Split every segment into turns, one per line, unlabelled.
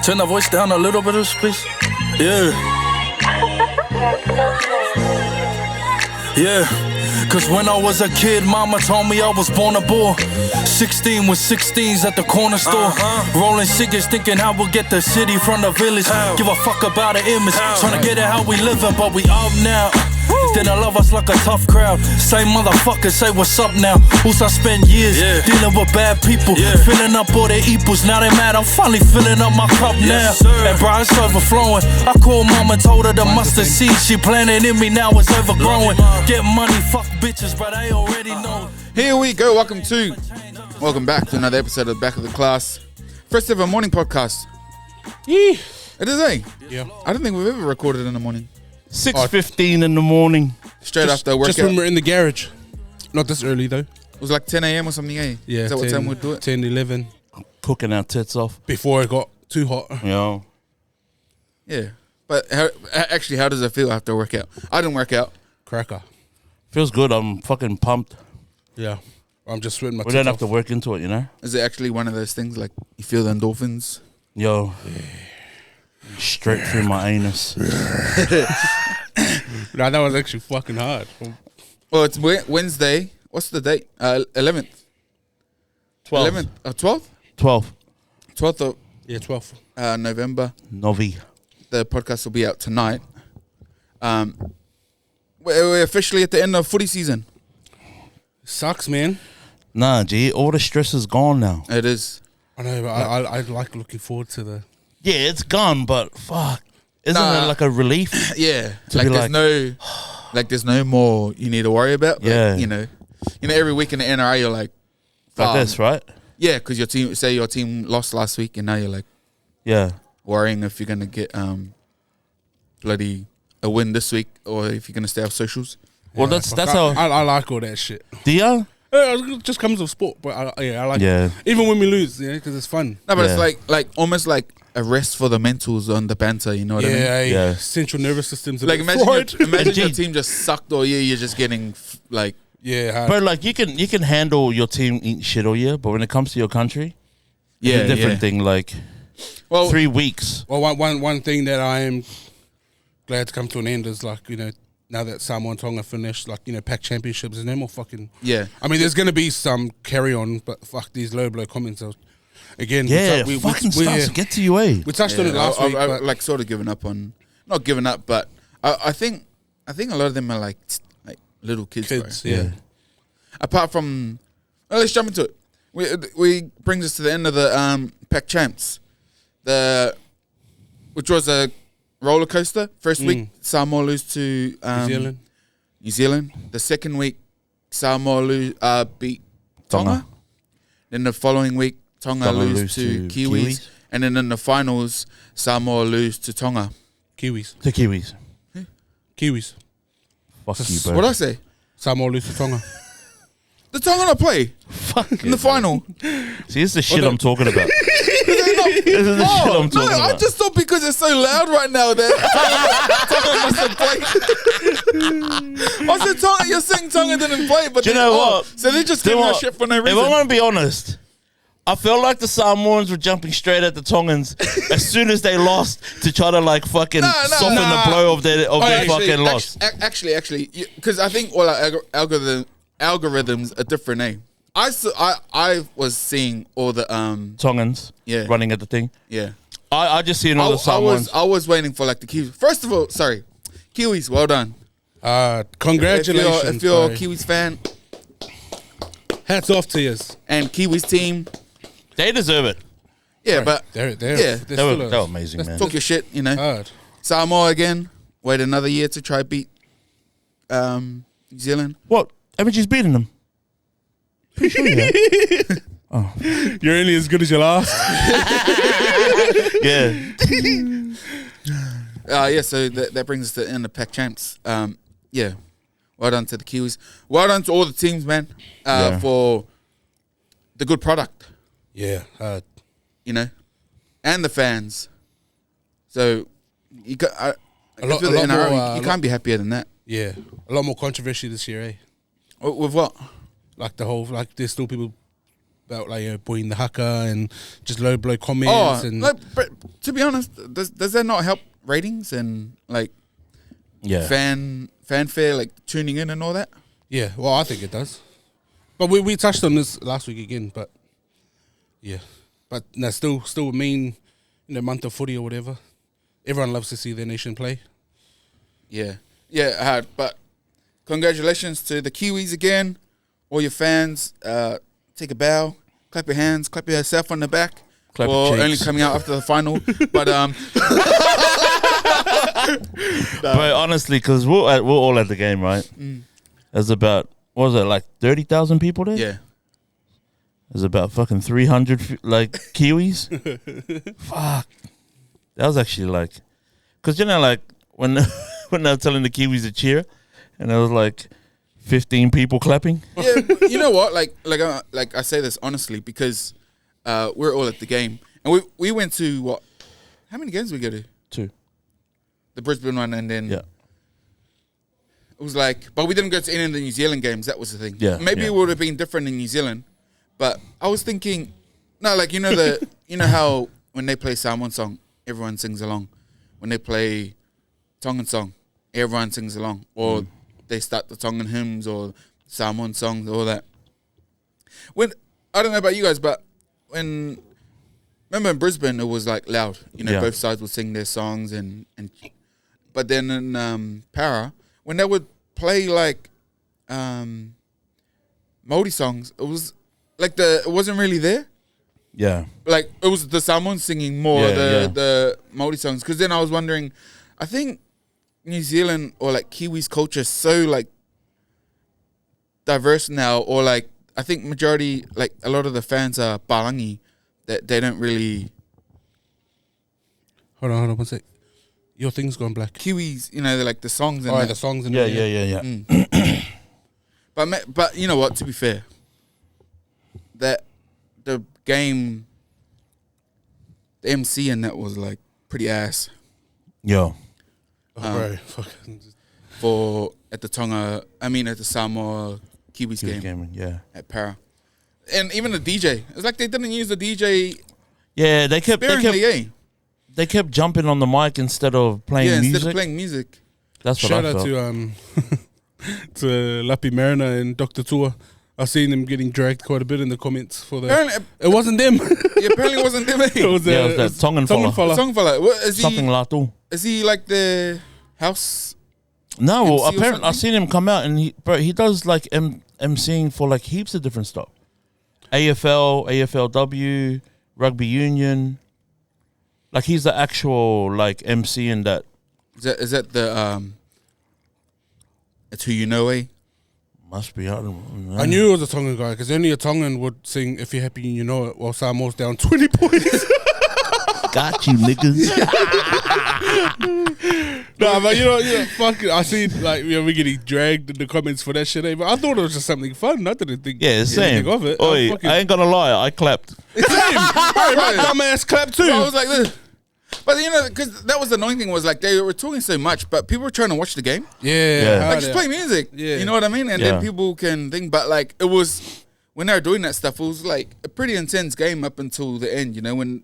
Turn the voice down a little bit, please. Yeah. Yeah. Cause when I was a kid, mama told me I was born a bore. 16 with 16s at the corner store. Rolling cigarettes, thinking how we'll get the city from the village. Give a fuck about the image. Trying to get it how we living, but we up now. Didn't love us like a tough crowd. Same motherfuckers say what's up now. Who's I spent years dealing with bad people, filling up all their equals. Now they mad, I'm finally filling up my cup now. And bro, it's overflowing. I called mom and told her the mustard seed she planted in me now is overgrowing. Get money, fuck bitches, but I already know.
Here we go. Welcome back to another episode of Back of the Class. First ever morning podcast.
Yeah.
It is, eh?
Yeah.
I don't think we've ever recorded in the morning.
6:15 in the morning.
Straight after workout.
Just when we're in the garage. Not this early though.
It was like 10 a.m. or something, eh?
Yeah.
Is that 10, what time we'd do it?
10, 11.
Cooking our tits off.
Before it got too hot.
Yeah.
Yeah. But how does it feel after a workout? I didn't work out.
Cracker.
Feels good. I'm fucking pumped.
Yeah. I'm just sweating my
We
tits
don't have
off.
to work into it, you know?
Is it actually one of those things like you feel the endorphins?
Yo. Straight through my anus.
Nah, that was actually fucking hard.
Well, it's Wednesday. What's the date? 11th.
12th.
12th?
12.
12th of
12.
November.
Novi.
The podcast will be out tonight. We're officially at the end of footy season.
Sucks, man.
Nah, G. All the stress is gone now.
It is.
I know, but I like looking forward to the...
Yeah, it's gone, but fuck. Isn't it like a relief?
Yeah.
To
Like
be
there's no more you need to worry about. But,
Yeah.
You know, every week in the NRA you're like
This, right?
Yeah, because your team lost last week and now you're like
Yeah.
worrying if you're gonna get bloody a win this week or if you're gonna stay off socials.
Well, that's how...
I like all that shit.
Do ya?
It just comes with sport, but I like it. Even when we lose, because it's fun.
No, but it's like almost like a rest for the mentals on the banter, you know what I mean?
Yeah.
Central nervous system's a
like
bit
imagine
fried.
your team just sucked all year, you're just getting like
hard.
But like you can handle your team eating shit all year, but when it comes to your country, it's a different thing. Like 3 weeks.
Well, one thing that I am glad to come to an end is like, now that Samoa and Tonga finished, like, pack championships, there's no more fucking...
Yeah.
I mean, there's going to be some carry on, but fuck these low blow comments. Again,
fucking starts to get to you, eh?
We touched on it last week.
I like sort of given up on... Not given up, but I think a lot of them are like little kids bro.
Yeah.
Apart from... Well, let's jump into it. We brings us to the end of the pack champs. Which was a roller coaster. First week, Samoa lose to New Zealand. The second week, Samoa beat Tonga. Then the following week, Tonga lose to Kiwis. And then in the finals, Samoa lose to Tonga.
Kiwis.
The Kiwis.
Kiwis.
Fuck you, bro.
What'd I say?
Samoa lose to Tonga.
The Tonga not play in the final.
See, this is the shit I'm talking about. This is the shit I'm talking about.
I just thought because it's so loud right now that Tonga must have played. I said Tonga, you're saying Tonga didn't play, but
do you know what?
So they're just giving us shit for no reason.
If I'm going to be honest, I felt like the Samoans were jumping straight at the Tongans as soon as they lost to try to like fucking soften the blow of their fucking loss.
Actually, because I think all our algorithms are different, eh? I was seeing all the
Tongans running at the thing.
Yeah.
I just seen all the Samoans.
I was waiting for like the Kiwis. First of all, sorry. Kiwis, well done.
Congratulations.
If you're a Kiwis fan.
Hats off to you.
And Kiwis team.
They deserve it.
Yeah,
bro,
but
they were amazing, man.
Talk your shit,
Hard.
Samoa again. Wait another year to try beat New Zealand.
What? MG's beating them. Pretty sure, yeah.
You're only as good as your last.
Yeah.
So that brings us to the end of pack champs. Yeah. Well done to the Kiwis. Well done to all the teams, man, for the good product.
Yeah. Hard.
And the fans. So you got you can't be happier than that.
Yeah. A lot more controversy this year, eh?
With what?
Like there's still people about like boying the haka and just low blow comments and
but to be honest, does that not help ratings and like fanfare, like tuning in and all that?
Yeah, well, I think it does. But we touched on this last week again, but yeah. But no, still a mean, month of footy or whatever. Everyone loves to see their nation play.
Yeah, hard. But congratulations to the Kiwis again. All your fans, take a bow, clap your hands, clap yourself on the back.
Clap
or
your cheeks.
only coming out after the final. But
But honestly, because we're all at the game, right? There's about, what was it, like 30,000 people there?
yeah.
There's about fucking 300 like Kiwis. Fuck. That was actually like, because like when when they're telling the Kiwis to cheer, and there was like 15 people clapping.
Yeah, you know what? Like I say this honestly because we're all at the game, and we went to what? How many games did we go to?
2.
The Brisbane one, and then
Yeah.
it was like, but we didn't go to any of the New Zealand games. That was the thing.
Yeah,
maybe
yeah.
it would have been different in New Zealand, but I was thinking, no, like you know how when they play Samoan song, everyone sings along. When they play Tongan song, everyone sings along, or they start the Tongan hymns or Samoan songs, all that. When I don't know about you guys, but remember in Brisbane it was like loud. Both sides would sing their songs and but then in Para, when they would play like Māori songs, it was like it wasn't really there.
Yeah.
Like it was the Samoan singing more the Māori songs. Because then I was wondering, I think New Zealand or like Kiwis culture is so like diverse now, or like I think majority, like a lot of the fans are Palangi, that they don't really.
Hold on 1 sec. Your thing's gone black.
Kiwis, they're like the songs and
The songs and
Yeah.
But you know what? To be fair, that the game, the MC and that was like pretty ass.
Yo.
Bro, fucking
At the Samoa Kiwis game
Yeah.
at Para, and even the DJ. It's like they didn't use the DJ
Yeah, they kept
sparingly.
they kept jumping on the mic instead of playing music.
Instead of playing music.
That's what
shout
I
out
felt.
to Lapi Mariner and Dr. Toa. I've seen them getting dragged quite a bit in the comments for the.
Apparently,
It wasn't them.
apparently it wasn't them.
it was
Yeah, it was that Tongan fella.
Song fella. What, is
Something
he?
like that.
Is he like the house?
No, well,
MC or
apparently I've
something?
seen him come out and he does like MCing for like heaps of different stuff. AFL, AFLW, Rugby Union. Like he's the actual like MC in that.
Is that the it's who you know, eh?
Must be. I don't know.
I knew it was a Tongan guy because only a Tongan would sing "If You're Happy and You Know It" while Samoa's down 20 points.
Got you, niggas.
Nah, but fuck it. I see we're getting dragged in the comments for that shit, eh? But I thought it was just something fun. I didn't think
Same.
anything of it.
Oi, I ain't gonna lie, I clapped.
Same. My dumbass clapped too.
So I was like, this. But because that was the annoying thing was like they were talking so much, but people were trying to watch the game.
Yeah.
Like just play music.
Yeah.
You know what I mean? And
Yeah.
then people can think, but like it was when they were doing that stuff, it was like a pretty intense game up until the end.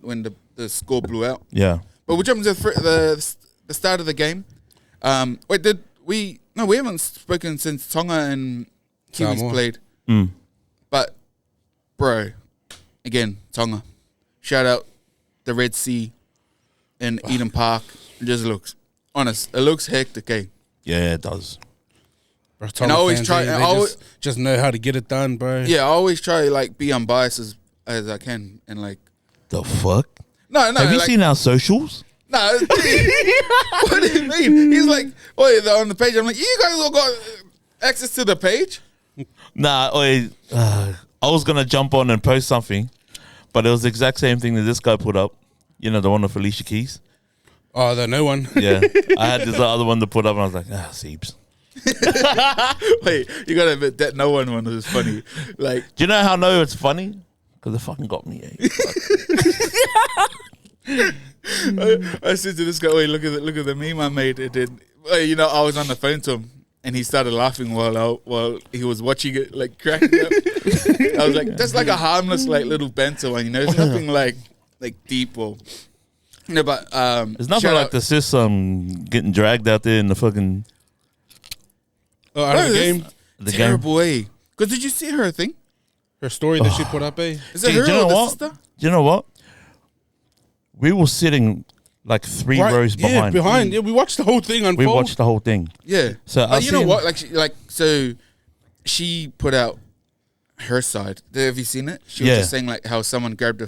When the score blew out.
Yeah.
But we jumped into the start of the game. Wait, did we? No, we haven't spoken since Tonga and Kiwis
Samoa.
played.
Mm.
But, bro, again, Tonga. Shout out the Red Sea in Eden Park. It just looks, honest, it looks hectic, eh?
Yeah, it does.
Bro,
And I always
fans,
try-
they
I always-
just know how to get it done, bro.
Yeah, I always try to, like, be unbiased as I can. And, like,
The fuck?
no.
Have you
like,
seen our socials?
No, what do you mean? He's like, on the page. I'm like, you guys all got access to the page?
Nah, I was gonna jump on and post something, but it was the exact same thing that this guy put up. The one of Felicia Keys.
Oh, the no one.
Yeah, I had this other one to put up, and I was like, Seeps.
Wait, you gotta admit that no one was funny. Like,
Do you know how I know it's funny? Because it fucking got me.
I said to this guy, wait, look at the meme I made. It did. I was on the phone to him, and he started laughing while he was watching it, like cracking up. I was like, that's like a harmless, like little banter one, you know. It's nothing like deep or. No, but
It's nothing like the sis getting dragged out there in the fucking
Out of the game.
the game.
terrible, eh? Because did you see her thing?
Her story that she put up, eh?
Is it
Gee,
her
do you
or
know
the
what?
sister?
Do you know what? We were sitting like three rows behind.
Yeah, behind. Yeah, we watched the whole thing unfold.
We watched the whole thing.
Yeah.
So
but
I
you know
seen-
what? So she put out her side. Have you seen it? She was
Yeah.
just saying like how someone grabbed her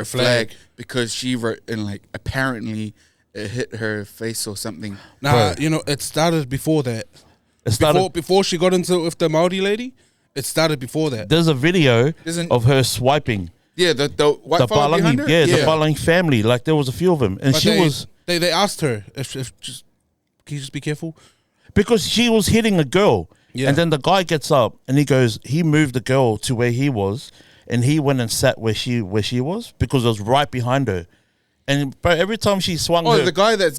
flag because she wrote and like apparently it hit her face or something.
Nah, you know, it started before that.
It started,
Before she got into it with the Maori lady, it started before that.
there's a video
Isn't-
of her swiping
Yeah, the white
the
fella behind
Balangi,
her.
the Balangi family. Like there was a few of them, and
But
she was
they asked her if just can you just be careful?
because she was hitting a girl,
Yeah.
and then the guy gets up and he goes, he moved the girl to where he was, and he went and sat where she was because it was right behind her, and but every time she swung
Oh,
her,
the guy that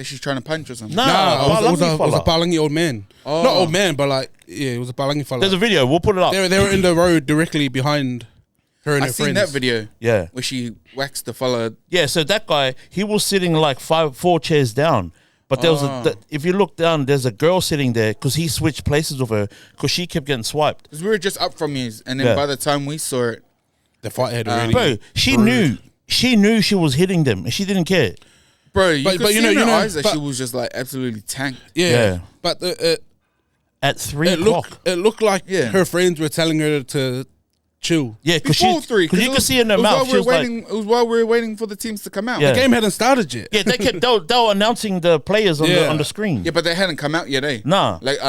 she's trying to punch or something.
Nah,
it was
Balangi
a
fella.
Balangi old man.
Oh.
Not old man, but like it was a Balangi fella.
There's a video. We'll put it up.
They were in the road directly behind her and
I
her
seen
friends.
that video.
Yeah.
Where she waxed the fella.
Yeah, so that guy, he was sitting like 4 chairs down. But there was if you look down, there's a girl sitting there because he switched places with her because she kept getting swiped.
Because we were just up from his, and then
Yeah.
by the time we saw it,
The fight had already.
Bro, she knew she was hitting them and she didn't care.
bro, you
But-
could
but
see
you know-
in her
you know,
eyes that
but-
she was just like absolutely tanked.
yeah.
Yeah.
But
At 3
it
o'clock.
looked like
Yeah.
her friends were telling her to chill.
Yeah, because
Before 3,
you could see in her
it was
mouth.
while
She
we
was
were
like,
waiting. It was while we were waiting for the teams to come out.
Yeah.
The game hadn't started yet.
yeah, they were announcing the players on
Yeah.
the screen.
Yeah, but they hadn't come out yet, eh?
Nah.
Like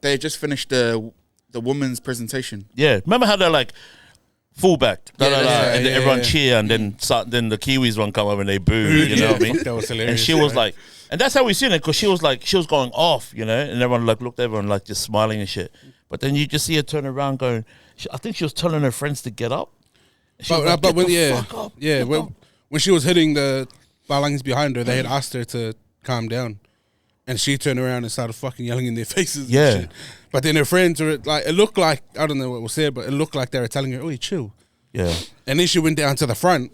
they had just finished the women's presentation.
Yeah, remember how they're like fullback,
Yeah,
and then
yeah,
everyone
yeah.
cheer, and then the Kiwis one come up and they boo. You know what I mean?
That was hilarious.
And she was like, and that's how we seen it because she was going off, you know, and everyone like looked at everyone like just smiling and shit. But then you just see her turn around going, I think she was telling her friends to get up. And she was like,
but when,
"Get the fuck up,
yeah,
get up."
when she was hitting the Balangis behind her, they had asked her to calm down, and she turned around and started fucking yelling in their faces.
Yeah.
And shit. But then her friends were like, it looked like, I don't know what was said, but it looked like they were telling her, "Oh, chill."
Yeah,
And then she went down to the front,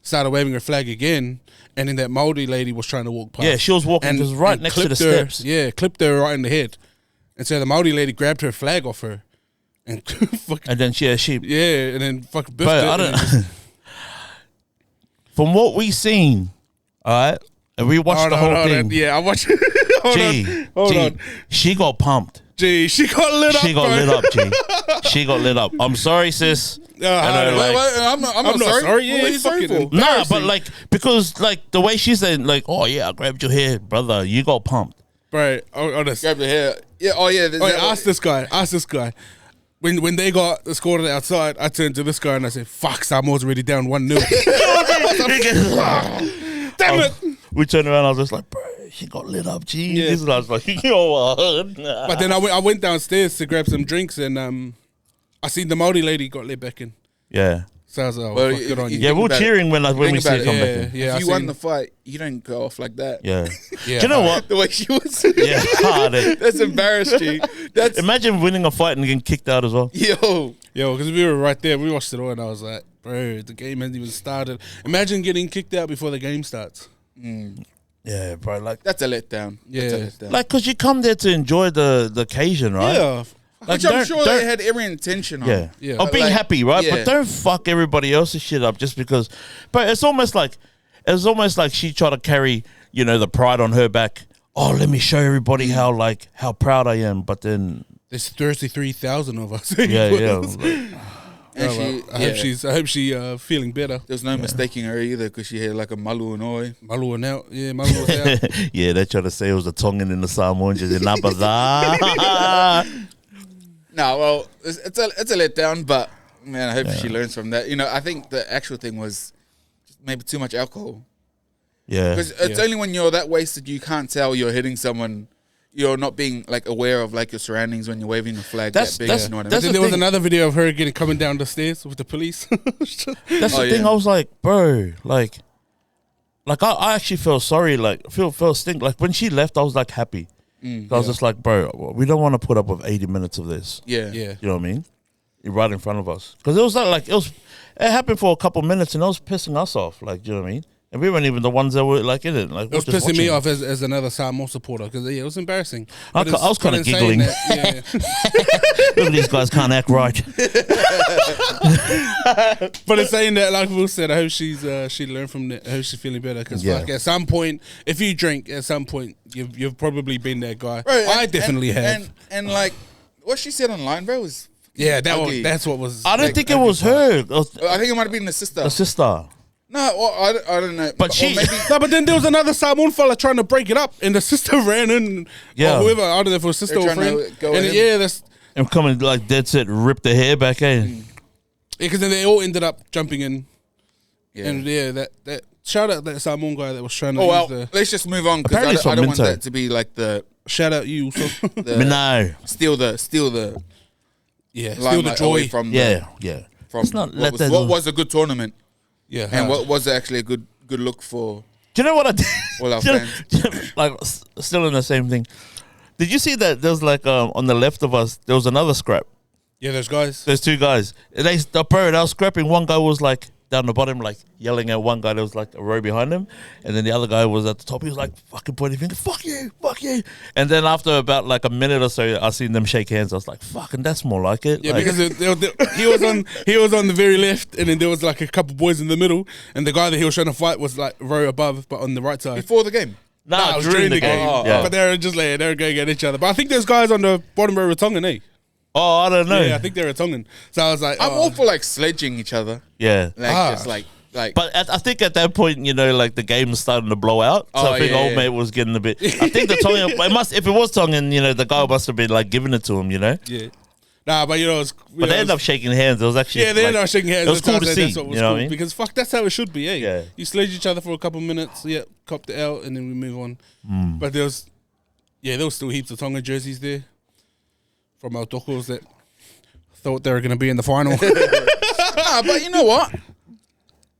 started waving her flag again, and then that Maori lady was trying to walk past.
yeah, she was walking just right
and
next to the
clipped her-
steps.
Yeah, clipped her right in the head. And so the Maori lady grabbed her flag off her, and fucking,
And then she,
yeah, and then fucking biffed
but
it.
I
and just-
don't. From what we seen, all right, and we watched the whole thing.
Yeah, I watched. Hold on.
She got pumped.
Gee, she got lit up.
She got
bro.
lit up, G. She got lit up. I'm sorry, sis. I know,
wait,
like-
I'm not sorry.
Yeah,
What are you sorry
fucking
for?
Nah, but like because like the way she said, like, oh yeah, I grabbed your hair, brother. You got pumped.
Bro, honest.
Grab the hair. Yeah. Oh yeah.
Wait, ask this guy. When they got scored outside, I turned to this guy and I said, "Fuck, Samoa's already down 1-0." Damn it!
We turned around. I was just like, bro, she got lit up, G.
Yeah.
And I was like, yo,
But then I went downstairs to grab some drinks and I seen the Maori lady got let back in.
yeah,
So I was like,
Well,
fuck, good on you.
yeah.
Think
We're
about
cheering when we
Think
see
about
it
it.
come
yeah,
back in.
yeah.
If you won the fight, you don't go off like that.
Yeah.
yeah,
Do you know what?
The way she was.
Yeah, hard.
That's embarrassed, G. That's
Imagine winning a fight and getting kicked out as well.
yo.
Yo, because we were right there. We watched it all and I was like, bro, the game hasn't even started. Imagine getting kicked out before the game starts.
Yeah, bro. Like,
That's a letdown. That's a
Yeah.
letdown.
cause you come there to enjoy the occasion, right?
Yeah.
Like,
Which I'm
don't-
sure
don't-
they had every intention on.
Yeah.
Yeah.
Of being
Like,
happy, right?
yeah.
But don't fuck everybody else's shit up just because. But it's almost like she tried to carry, you know, the pride on her back. Oh, let me show everybody how proud I am. But then,
There's 33,000 of us.
yeah, yeah. like,
And
I hope she's feeling better.
there's no mistaking her either because she had like a malu and oi.
Malu and out. Yeah, Malu was out.
yeah, they tried to say it was a Tongan in the Samoans. Just nah, but
No, well, it's a letdown, but man, I hope she learns from that. You know, I think the actual thing was just maybe too much alcohol.
yeah,
Because it's only when you're that wasted you can't tell you're hitting someone. You're not being like aware of like your surroundings when you're waving a flag
That's-
that big.
that's-
You know what I
that's
mean?
Then there was
thing.
another video of her coming down the stairs with the police.
that's
Oh,
the thing.
yeah.
I was like, bro, like I actually felt sorry. Like felt stink. Like when she left, I was like happy So I was just like, bro, we don't want to put up with 80 minutes of this.
Yeah.
Yeah.
You know what I mean? Right in front of us. Because it was like, it happened for a couple minutes and it was pissing us off. Like, you know what I mean? And we weren't even the ones that were like in it. Like,
It was pissing me off as another Samoa supporter because it was embarrassing.
I was kind of giggling. Look at these guys can't act right.
But it's saying that, like Will said, I hope she learned from that. I hope she's feeling better because at some point, if you drink, at some point you've probably been that guy.
Bro,
I definitely have.
And like what she said online, bro, was
that's what was.
I don't think it was her.
I think it might have been the sister.
The sister.
No, well, I don't know.
But she.
No, but then there was another Samoan fella trying to break it up, and the sister ran in.
Yeah.
Or whoever, I don't know if it was sister or friend. That's.
And coming like dead set, rip the hair back in.
Yeah, because then they all ended up jumping in.
Yeah.
And that shout out that Samoan guy that was trying to.
Oh well, let's just move on because I don't want that to be like the
shout out you. So.
No.
Steal the
steal the
away
joy
from
yeah.
From what was a good tournament.
Yeah,
and what was actually a good look for?
Do you know what I did?
All our fans.
Like still in the same thing. Did you see that? There's like on the left of us, there was another scrap.
Yeah, there's guys.
There's two guys. They was scrapping. One guy was like down the bottom, like yelling at one guy that was like a row behind him, and then the other guy was at the top. He was like fucking pointing finger, fuck you. And then after about like a minute or so, I seen them shake hands. I was like, fucking, that's more like it.
Yeah,
like,
because he was on the very left, and then there was like a couple boys in the middle, and the guy that he was trying to fight was like row above, but on the right side
before the game.
No, it was during the game.
But they were just like they were going at each other. But I think those guys on the bottom row were Tongan, eh?
Oh, I don't know.
Yeah, I think they were Tongan. So I was like,
I'm all for like sledging each other.
Yeah,
just like.
But I think at that point, you know, like the game was starting to blow out. So I think old mate was getting a bit. I think the Tongan, if it was Tongan, you know, the guy must have been like giving it to him, you know.
Yeah. Nah, but you know,
but they ended up shaking hands. It was actually
they ended up shaking hands.
It was cool to see.
That's what was
you know
cool,
what I mean?
Because fuck, that's how it should be. Eh?
Yeah.
You sledge each other for a couple minutes. Yeah, cop the L, and then we move on. But there was still heaps of Tonga jerseys there from our tokos that thought they were going to be in the final.
Nah, but you know what?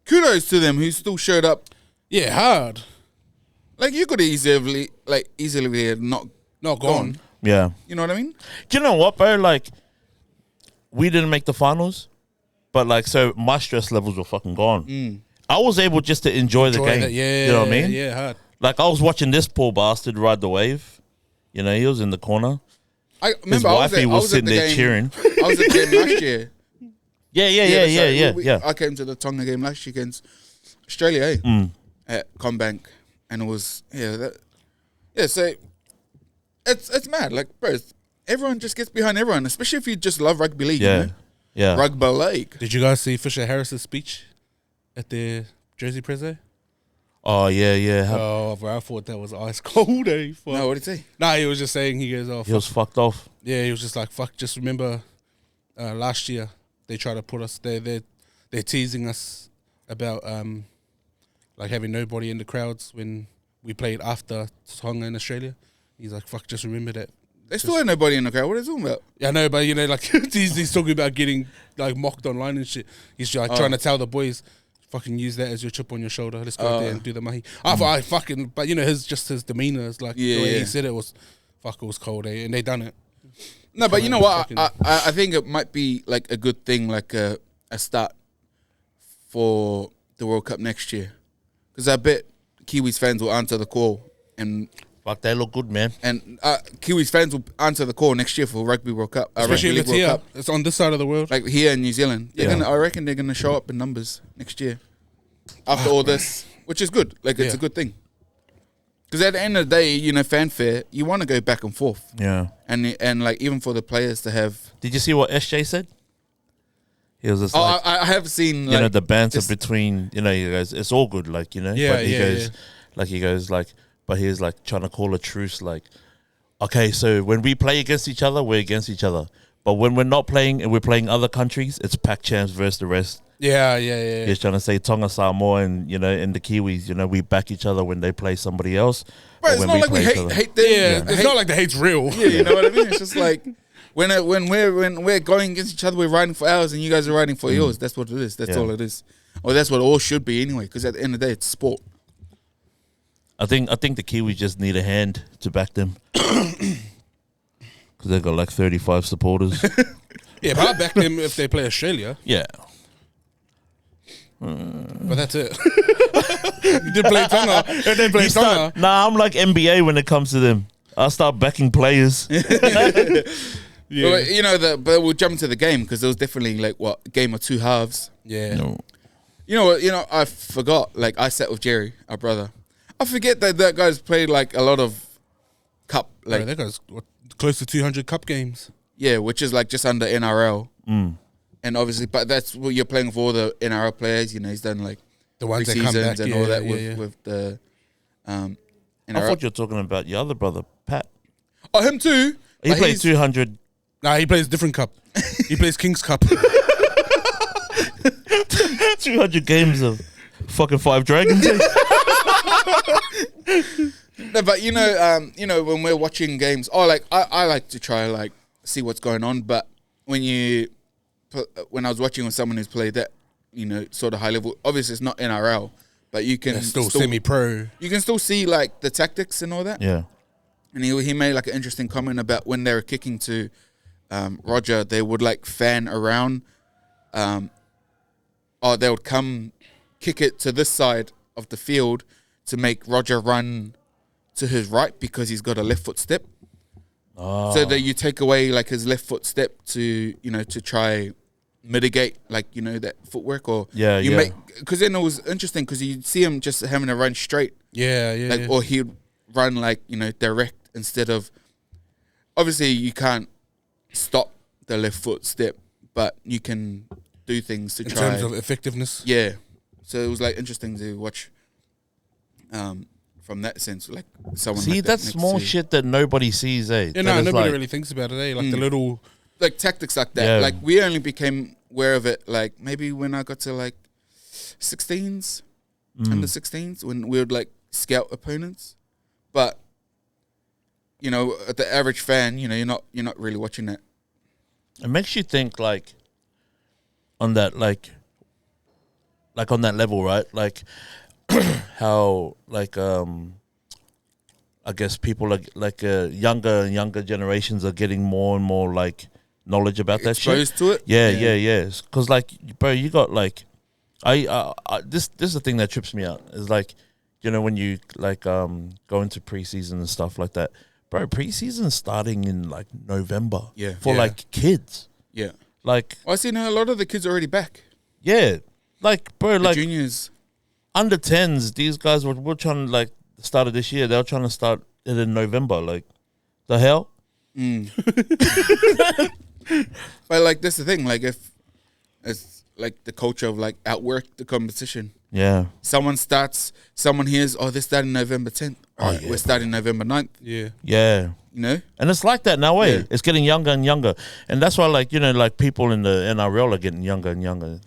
Kudos to them who still showed up.
Yeah, hard.
Like you could easily not gone.
Yeah.
You know what I mean?
Do you know what, bro? Like, we didn't make the finals, but like, so my stress levels were fucking gone. I was able just to enjoy the game.
Yeah,
you know what I mean?
Yeah, hard.
Like, I was watching this poor bastard ride the wave. You know, he was in the corner. His wifey was sitting there cheering.
I was at the game last year.
Yeah.
I came to the Tonga game last year against Australia, at Combank, and it was So it's mad, like bro. Everyone just gets behind everyone, especially if you just love rugby league.
Yeah,
you know?
yeah.
Rugby league.
Did you guys see Fisher Harris's speech at the Jersey Press?
Oh yeah.
Oh, bro, I thought that was ice cold. Eh? Fuck.
No, what did he say?
Nah, he was just saying he goes off.
He was fucked off.
Yeah, he was just like, fuck. Just remember, last year they tried to put us. They're teasing us about like having nobody in the crowds when we played after Tonga in Australia. He's like, fuck. Just remember that.
They still had nobody in the crowd. What are they talking about?
Yeah, I know, but you know, like he's talking about getting like mocked online and shit. He's like trying to tell the boys, fucking use that as your chip on your shoulder. Let's go out there and do the mahi. I fucking, but you know, his demeanor is like the way he said it was, fuck, it was cold, eh? And they done it.
No, but you know what? I think it might be like a good thing, like a start for the World Cup next year, because I bet Kiwis fans will answer the call and.
Fuck, they look good, man.
And Kiwis fans will answer the call next year for Rugby World Cup.
Especially if
Rugby
it's
League
here.
World Cup.
It's on this side of the world.
Like here in New Zealand. I reckon they're going to show up in numbers next year. After all this, which is good. Like, it's a good thing. Because at the end of the day, you know, fanfare, you want to go back and forth.
Yeah.
And like, even for the players to have...
Did you see what SJ said? He was just like...
I have seen,
you know, the banter between, you know, he goes, it's all good, like, you know?
Yeah,
but he goes, but he's like trying to call a truce, like, okay, so when we play against each other, we're against each other. But when we're not playing and we're playing other countries, it's pack champs versus the rest.
Yeah.
He's trying to say Toa Samoa and, you know, and the Kiwis, you know, we back each other when they play somebody else.
But it's not like we hate them.
Yeah, it's not like the hate's real.
Yeah, you know what I mean? It's just like when we're going against each other, we're riding for ours and you guys are riding for yours. That's what it is. That's all it is. Or that's what it all should be anyway, because at the end of the day, it's sport.
I think the Kiwis just need a hand to back them. Because they've got like 35 supporters.
Yeah, but I back them if they play Australia.
Yeah.
But that's it. You did play Tonga. If they play Tonga.
Nah, I'm like NBA when it comes to them. I'll start backing players.
Yeah.
Well, you know, but we'll jump into the game because there was definitely like a game of two halves.
Yeah.
No.
You know what? I forgot. Like I sat with Jerry, our brother. I forget that guy's played like a lot of cup, like
Bro, that guy's close to 200 cup games.
yeah, which is like just under NRL.
Mm.
And obviously, but that's what you're playing for all the NRL players. You know, he's done like
The ones that come
pre-seasons
back
and all that with the NRL.
I thought you were talking about your other brother, Pat.
Oh, him too.
He
But
played
he's-
200.
Nah, he plays different cup. He plays King's Cup.
200 games of fucking Five Dragons.
No, but you know, when we're watching games, I like to try like see what's going on. But when I was watching with someone who's played that, you know, sort of high level, obviously it's not NRL, but you can
They're still semi-pro.
You can still see like the tactics and all that.
Yeah.
And he made like an interesting comment about when they were kicking to Roger, they would like fan around, or they would come kick it to this side of the field to make Roger run to his right because he's got a left foot step.
Oh.
So that you take away like his left foot step to, you know, to try mitigate like, you know, that footwork or because then it was interesting because you'd see him just having to run straight.
Yeah, yeah.
Like,
yeah.
or he'd run like, you know, direct instead of. Obviously, you can't stop the left foot step, but you can do things to
In
try.
terms of effectiveness.
Yeah, so it was like interesting to watch. From that sense, like someone.
See,
like
that's
next
small
to-
shit that nobody sees, eh?
Yeah,
That
no,
is
nobody
like-
really thinks about it, eh? Like the little...
like tactics like that.
Yeah.
Like we only became aware of it like maybe when I got to like 16s, under 16s, when we would like scout opponents. But you know, the average fan, you know, you're not really watching that.
It makes you think like on that like on that level, right? Like how like I guess people like younger and younger generations are getting more and more like knowledge about that shit.
Exposed to it.
Yeah. Because like, bro, you got like, I this is the thing that trips me out is like, you know, when you like go into preseason and stuff like that, bro. Preseason's starting in like November.
Yeah.
For
Yeah.
like kids,
Yeah.
like
I see now a lot of the kids are already back.
yeah, like bro,
The
like
juniors.
under 10s. These guys were trying to like the start of this year. They were trying to start it in November. Like the hell.
But like that's the thing. Like if it's like the culture of like outwork the competition.
Yeah.
Someone hears, oh, they're starting November 10th. All right,
yeah.
we're starting November 9th.
Yeah.
Yeah.
You know?
And it's like that now, eh?
Yeah.
It's getting younger and younger. And that's why, like, you know, like people in the NRL are getting younger and younger.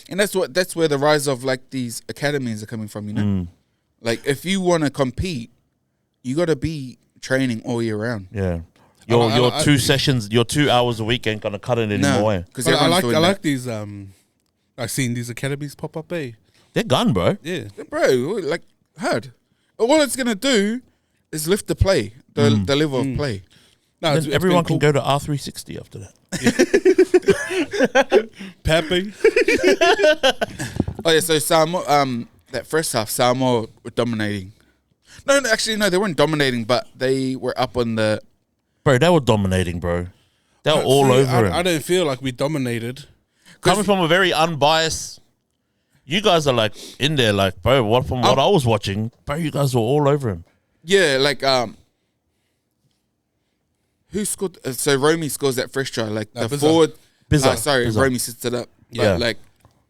And that's where the rise of like these academies are coming from, you know?
Mm.
Like if you want to compete, you got to be training all year round.
Yeah. Your
I-
2 sessions, your 2 hours a week ain't going to cut it anymore, eh?
because
But I like these, I've seen these academies pop up, eh?
They're gone, bro.
Yeah.
Bro, like, hard. All it's going to do is lift the play, the level of play.
No,
Then everyone can go to R360 after that.
Pepe.
Oh, yeah, so Samoa, that first half, Samoa were dominating. No, actually, no, they weren't dominating, but they were up on the...
Bro, they were dominating, bro. They were all over
I
him.
don't feel like we dominated.
Coming from a very unbiased... You guys are like in there, like, bro, from what I was watching, bro, you guys were all over him.
Yeah, like, who scored? So Romy scores that first try. Like the
Bizza.
forward.
Bizza.
Sorry,
Bizza.
Romy sets it up. But
Yeah.
like,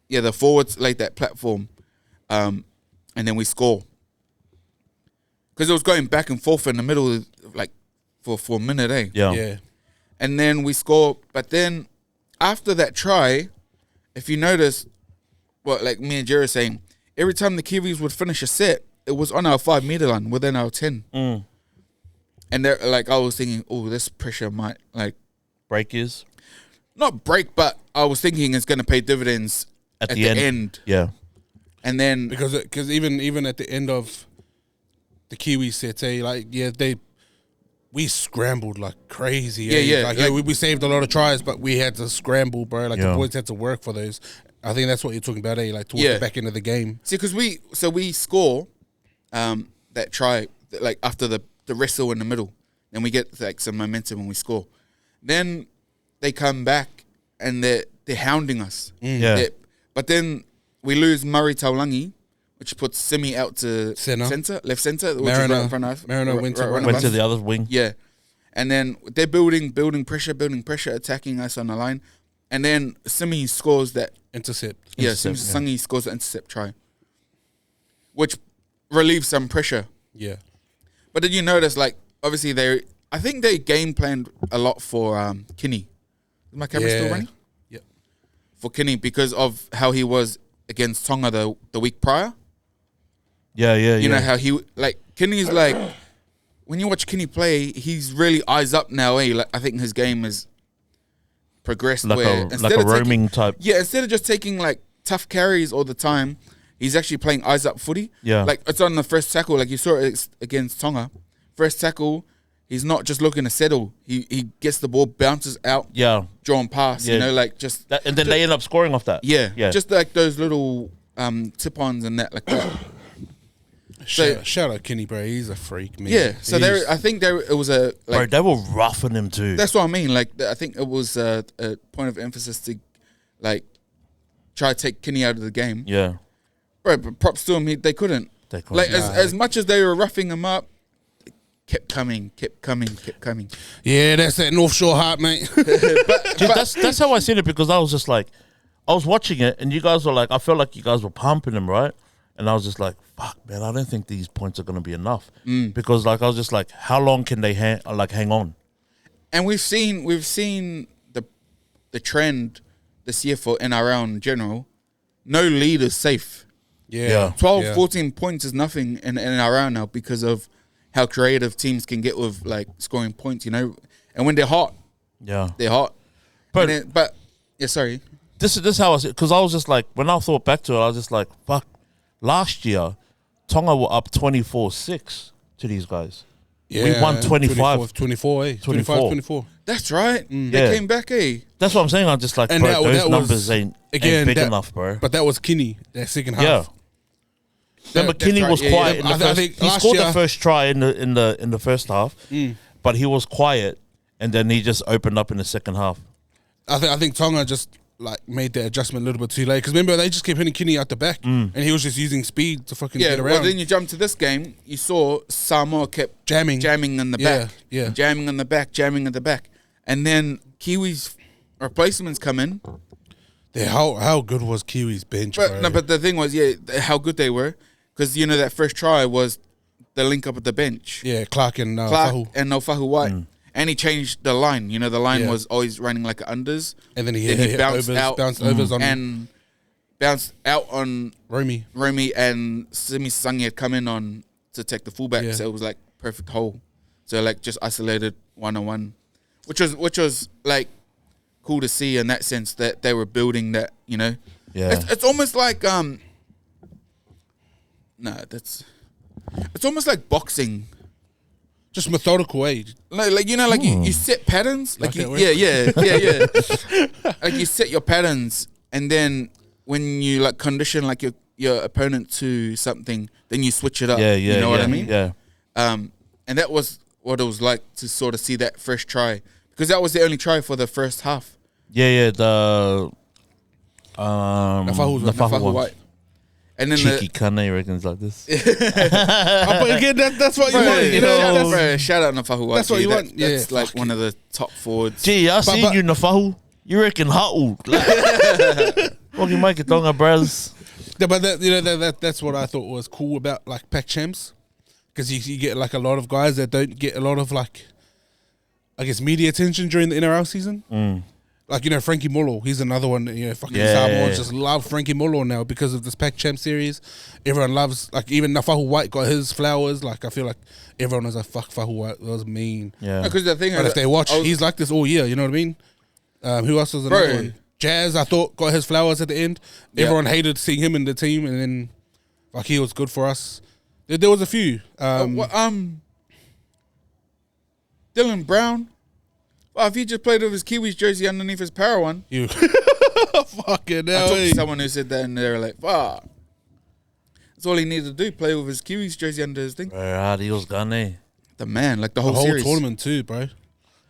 yeah, the forwards laid that platform, and then we score. Because it was going back and forth in the middle, like for a minute, eh?
Yeah.
Yeah.
And then we score. But then after that try, if you notice, what like me and Jerry are saying, every time the Kiwis would finish a set, it was on our 5 meter line, within our 10. And they're like, I was thinking, oh, this pressure might like
Break is
not break, but I was thinking it's going to pay dividends
at the end. Yeah.
And then
Because even at the end of the Kiwis set, we scrambled like crazy.
Yeah.
We saved a lot of tries, but we had to scramble, bro. Like the boys had to work for those. I think that's what you're talking about, like towards the back end of the game.
See, because we score that try like after the wrestle in the middle, and we get like some momentum when we score. Then they come back and they're hounding us. But then we lose Murray Taulangi, which puts Simi out to left centre.
Mariner went
to the other wing.
Yeah. And then they're building pressure, attacking us on the line. And then Simi scores that
intercept.
Yeah, Sangi scores the intercept try, which relieves some pressure.
Yeah.
But did you notice, like, obviously I think they game planned a lot for Kinney. Is my camera still running?
Yeah.
For Kinney, because of how he was against Tonga the week prior. You know how he, like, Kinney's like, when you watch Kinney play, he's really eyes up now, eh? Like, I think his game is progressed
like
where
a roaming type.
Yeah, instead of just taking like tough carries all the time, he's actually playing eyes up footy.
Yeah,
like it's on the first tackle, like you saw it against Tonga. First tackle, he's not just looking to settle. He gets the ball, bounces out, drawn pass. You know, like just
that, and then they end up scoring off that.
Yeah, just like those little tip-ons and that, like that.
Shout out Kenny, bro. He's a freak, man.
Yeah, so I think it was a like,
bro. They were roughing him too.
That's what I mean. Like I think it was a point of emphasis to like try to take Kenny out of the game.
Yeah,
bro. But props to him, they couldn't. Like as much as they were roughing him up, kept coming.
Yeah, that's that North Shore heart, mate.
Dude, that's how I seen it, because I was just like, I was watching it and you guys were like, I felt like you guys were pumping him, right? And I was just like, fuck, man, I don't think these points are going to be enough. Because, like, I was just like, how long can they hang on?
And we've seen the trend this year for NRL in general. No lead is safe.
Yeah.
12, 14 points is nothing in NRL now because of how creative teams can get with, like, scoring points, you know? And when they're hot, they're hot. But sorry.
This is how I see it, because I was just like, when I thought back to it, I was just like, fuck. Last year, Tonga were up 24-6 to these guys.
Yeah,
we won 25.
24.
That's right. They came back, eh?
That's what I'm saying. I'm just like,
and
bro, those
that
numbers ain't big enough, bro.
But that was Kinney, that second half.
Yeah. Remember, Kinney was quiet in the first. He scored the first try in the first half, but he was quiet, and then he just opened up in the second half.
I think Tonga just like made that adjustment a little bit too late, because remember they just kept hitting Kinney out the back, and he was just using speed to fucking get around.
Well, then you jump to this game, you saw Samoa kept jamming in the back, jamming in the back, and then Kiwis replacements come in.
How good was Kiwis bench?
But no, but the thing was, how good they were, because you know that first try was the link up at the bench.
Yeah, Clark and Fahu
White. And he changed the line. You know, the line was always running like unders.
And then he bounced overs on
and bounced out on
Romy,
and Simi Sangi had come in on to take the fullback. So it was like perfect hole. So like just isolated 1-on-1, which was like cool to see in that sense, that they were building that. You know, it's almost like it's almost like boxing.
Just methodical, eh?
Like you know, like you set patterns, like yeah. Like you set your patterns, and then when you like condition like your opponent to something, then you switch it up. You know what I mean?
Yeah.
And that was what it was like to sort of see that first try, because that was the only try for the first half.
The
Nafahu White. And then
cheeky Kane reckons like this.
But again, that's what you want. You know,
shout out Nafahu White.
That's what you want.
That's like one of the top forwards.
Gee, I seen you Nafahu. You reckon Ha'u? What you make it, Tonga, bros?
But that's what I thought was cool about like Pac Champs, because you get like a lot of guys that don't get a lot of like, I guess, media attention during the NRL season. Like, you know, Frankie Molo, he's another one. You know, fucking Samoans just love Frankie Molo now because of this Pac Champ series. Everyone loves, like, even Nafahu White got his flowers. Like, I feel like everyone was like, fuck, Fahu White, that was mean.
Yeah. Because the thing
but if they watch, he's like this all year, you know what I mean? Who else was another one? Jazz, I thought, got his flowers at the end. Everyone hated seeing him in the team, and then, like, he was good for us. There was a few.
Dylan Brown. Well, if he just played with his Kiwis jersey underneath his para one.
You fucking hell.
I talked to someone who said that, and they were like, fuck. That's all he needed to do, play with his Kiwis jersey under his thing.
He was gone, eh?
The man, like the
The
whole
whole
series.
tournament too, bro.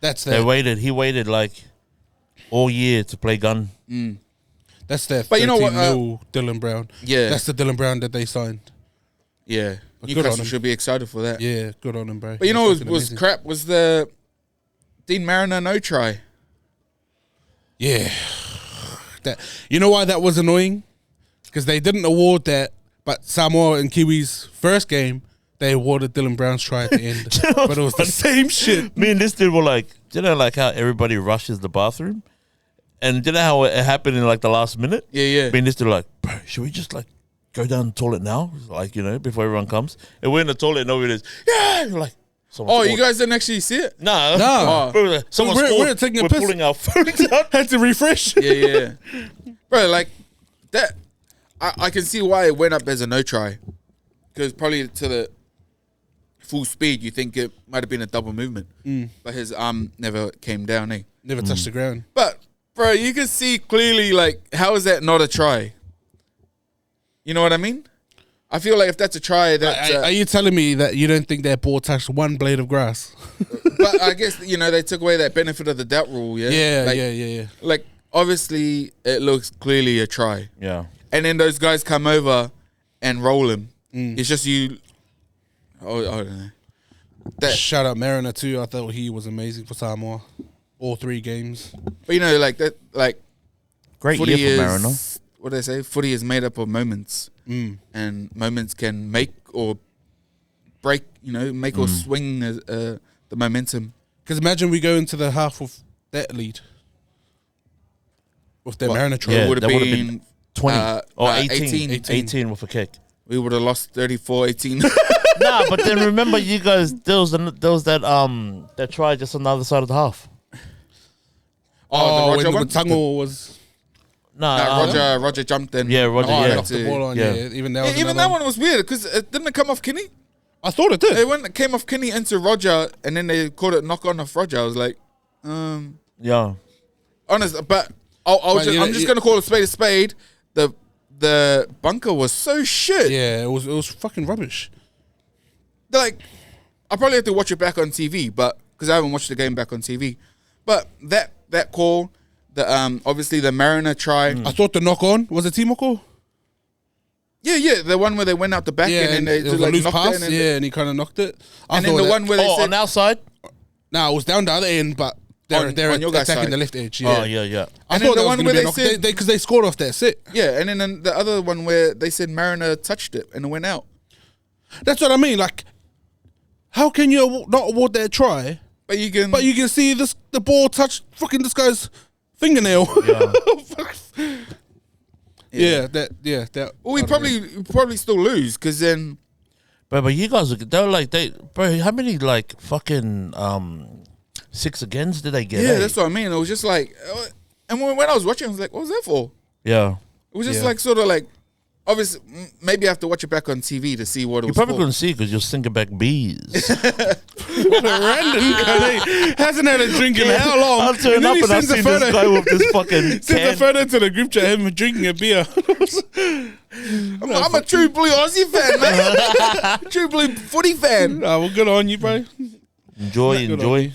That's
He
their
waited like all year to play gun.
that's their
But you know
13
what,
mil Dylan Brown.
Yeah.
That's the Dylan Brown that they signed.
Yeah.
But good on
Newcastle
him.
should be excited for that.
Yeah, good on him, bro.
But you know
He's
what
fucking
was
amazing.
crap was the Dean Mariner no try.
Yeah. That you know why that was annoying? Because they didn't award that, but Samoa and Kiwis first game, they awarded Dylan Brown's try at the end. But it was the same shit.
Me and this dude were like, do you know like how everybody rushes the bathroom? And do you know how it happened in like the last minute?
Yeah.
Me and this dude were like, bro, should we just like go down the toilet now? Like, you know, before everyone comes. And we're in the toilet and nobody is, yeah. We're like,
Oh, you guys didn't actually see it?
No.
No.
Bro, like, someone
We're
scored.
taking a
We're
piss.
pulling our phones out.
Had to refresh.
Yeah. Bro, like that. I can see why it went up as a no try. Because probably to the full speed, you think it might have been a double movement. But his arm never came down, eh?
Never touched the ground.
But, bro, you can see clearly, like, how is that not a try? You know what I mean? I feel like if that's a try, that's...
Are you telling me that you don't think that ball touched one blade of grass?
but I guess, you know, they took away that benefit of the doubt rule, yeah?
Yeah.
Like, obviously, it looks clearly a try.
Yeah.
And then those guys come over and roll him. It's just you... Oh, I don't know. That,
Shout out Mariner too. I thought he was amazing for Samoa. All 3 games.
but, you know, like, that, like...
Great
footy
year for
is-
Mariner.
What do they say? Footy is made up of moments. And moments can make or break, you know, make or swing the momentum.
Because imagine we go into the half of that lead. With their
What?
Mariner try.
Yeah,
It would have
that would've
been
20 or 18.
18.
18 with a kick.
We would have lost 34-18.
Nah, but then remember you guys, there was that try just on the other side of the half.
Oh, the Roger
when
one?
Tango was...
Nah, Roger jumped in.
Yeah, Roger,
Oh,
yeah.
knocked the ball on,
Yeah.
Even that, was
Even
another
that one was weird because didn't it come off Kinney?
I thought it did.
It came off Kinney into Roger and then they called it knock on off Roger. I was like,
Yeah.
honest, but I'm just going to call a spade. The bunker was so shit.
Yeah, it was fucking rubbish.
Like, I probably have to watch it back on TV, but because I haven't watched the game back on TV. But that call, the obviously the Mariner try.
I thought the knock on was a team call.
Yeah, the one where they went out the back and then they
it was
just,
a
like
loose
knocked
pass.
it. And
And he kind of knocked it. I
and then
thought
the
that-
one where they
Oh,
said,
on our side?
Nah, it was down the other end, but they're
On your guys'
attacking
side.
the left edge. Yeah.
Oh, yeah.
I
And then
thought
the
that was
one
going to
where
be a
they
knock
said-
because they scored off that sit.
yeah, and then the other one where they said Mariner touched it and it went out.
That's what I mean. Like, how can you not award that try?
But you can,
But you can see the ball touch fucking this guy's fingernail.
Yeah.
That.
well, we probably still lose because then
But you guys, they're like, bro, how many like fucking 6 agains did they get?
yeah,
eh?
that's what I mean. It was just like, and when I was watching, I was like, what was that for?
Yeah.
It was just
Yeah.
like sort of like, obviously, maybe I have to watch it back on TV to see what it
You
was
probably
for.
couldn't see because you're thinking back bees.
What a random guy. Hasn't had a drink in how long?
I'll turn
And then
up
he
and I
sends a
see
photo-
this guy with this fucking
Sends a
can.
photo to the group chat, him drinking a beer.
I'm a true blue Aussie fan, man. True blue footy fan.
Nah, well, good on you, bro.
Enjoy.